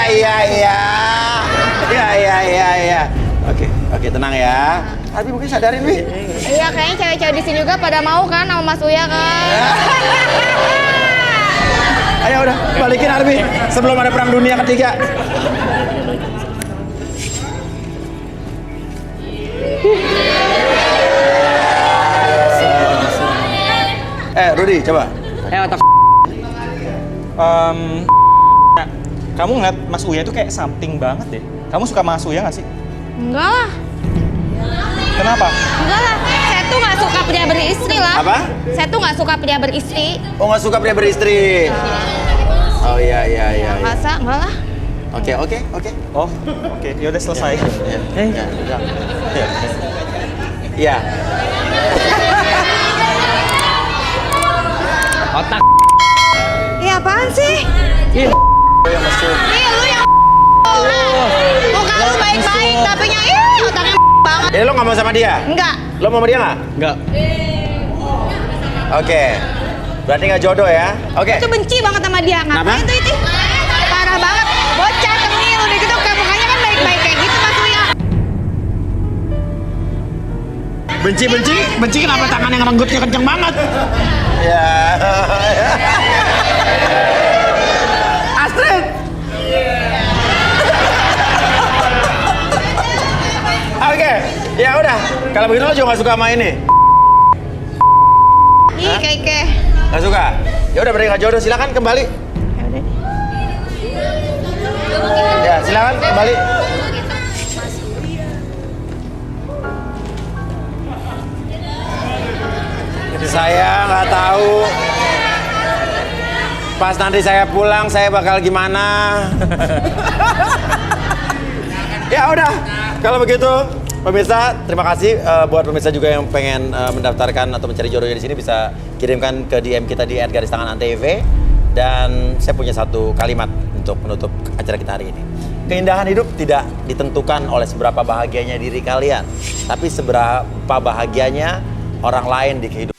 Oke, tenang ya. Tapi mungkin sadarin, Wi. Iya, kayaknya cewek-cewek di sini juga pada mau kan sama Mas Uya kan. Ayo udah, balikin Arbi sebelum ada perang dunia ketiga. Rudy, coba. Otak. Kamu ngeliat Mas Uya itu kayak something banget deh. Kamu suka Mas Uya nggak sih? Enggak lah. Kenapa? Enggak lah. Saya tuh nggak suka pria beristri lah. Apa? Saya tuh nggak suka pria beristri. Oh, nggak suka pria beristri. Oh iya. Masa? Enggak lah. Oke. Oh, oke. Ya udah selesai. Iya. Otak. Iya apaan sih? Yang mesum. Iya lu yang muka lu baik-baik tapi nya otaknya banget. Jadi lo nggak mau sama dia? Enggak. Lo mau sama dia nggak? Enggak. Oke. Berarti nggak jodoh ya? Oke. Itu benci banget sama dia. Ngapain tuh itu? Parah banget. Bocah tengil udah gitu kayak mukanya kan baik-baik kayak gitu Mas Uya. Benci kenapa tangan yang renggutnya kenceng banget? Ya. Astrid. Oke, ya udah. Kalau begitu lo juga nggak suka sama ini? Ih, kayak. Nggak suka? Ya udah berarti nggak jodoh. Silakan kembali. Ya silakan kembali. Saya nggak tahu. Pas nanti saya pulang, saya bakal gimana? Ya udah, kalau begitu, pemirsa, terima kasih buat pemirsa juga yang pengen mendaftarkan atau mencari jodohnya di sini bisa kirimkan ke DM kita di @antv. Dan saya punya satu kalimat untuk menutup acara kita hari ini. Keindahan hidup tidak ditentukan oleh seberapa bahagianya diri kalian, tapi seberapa bahagianya orang lain di kehidupan.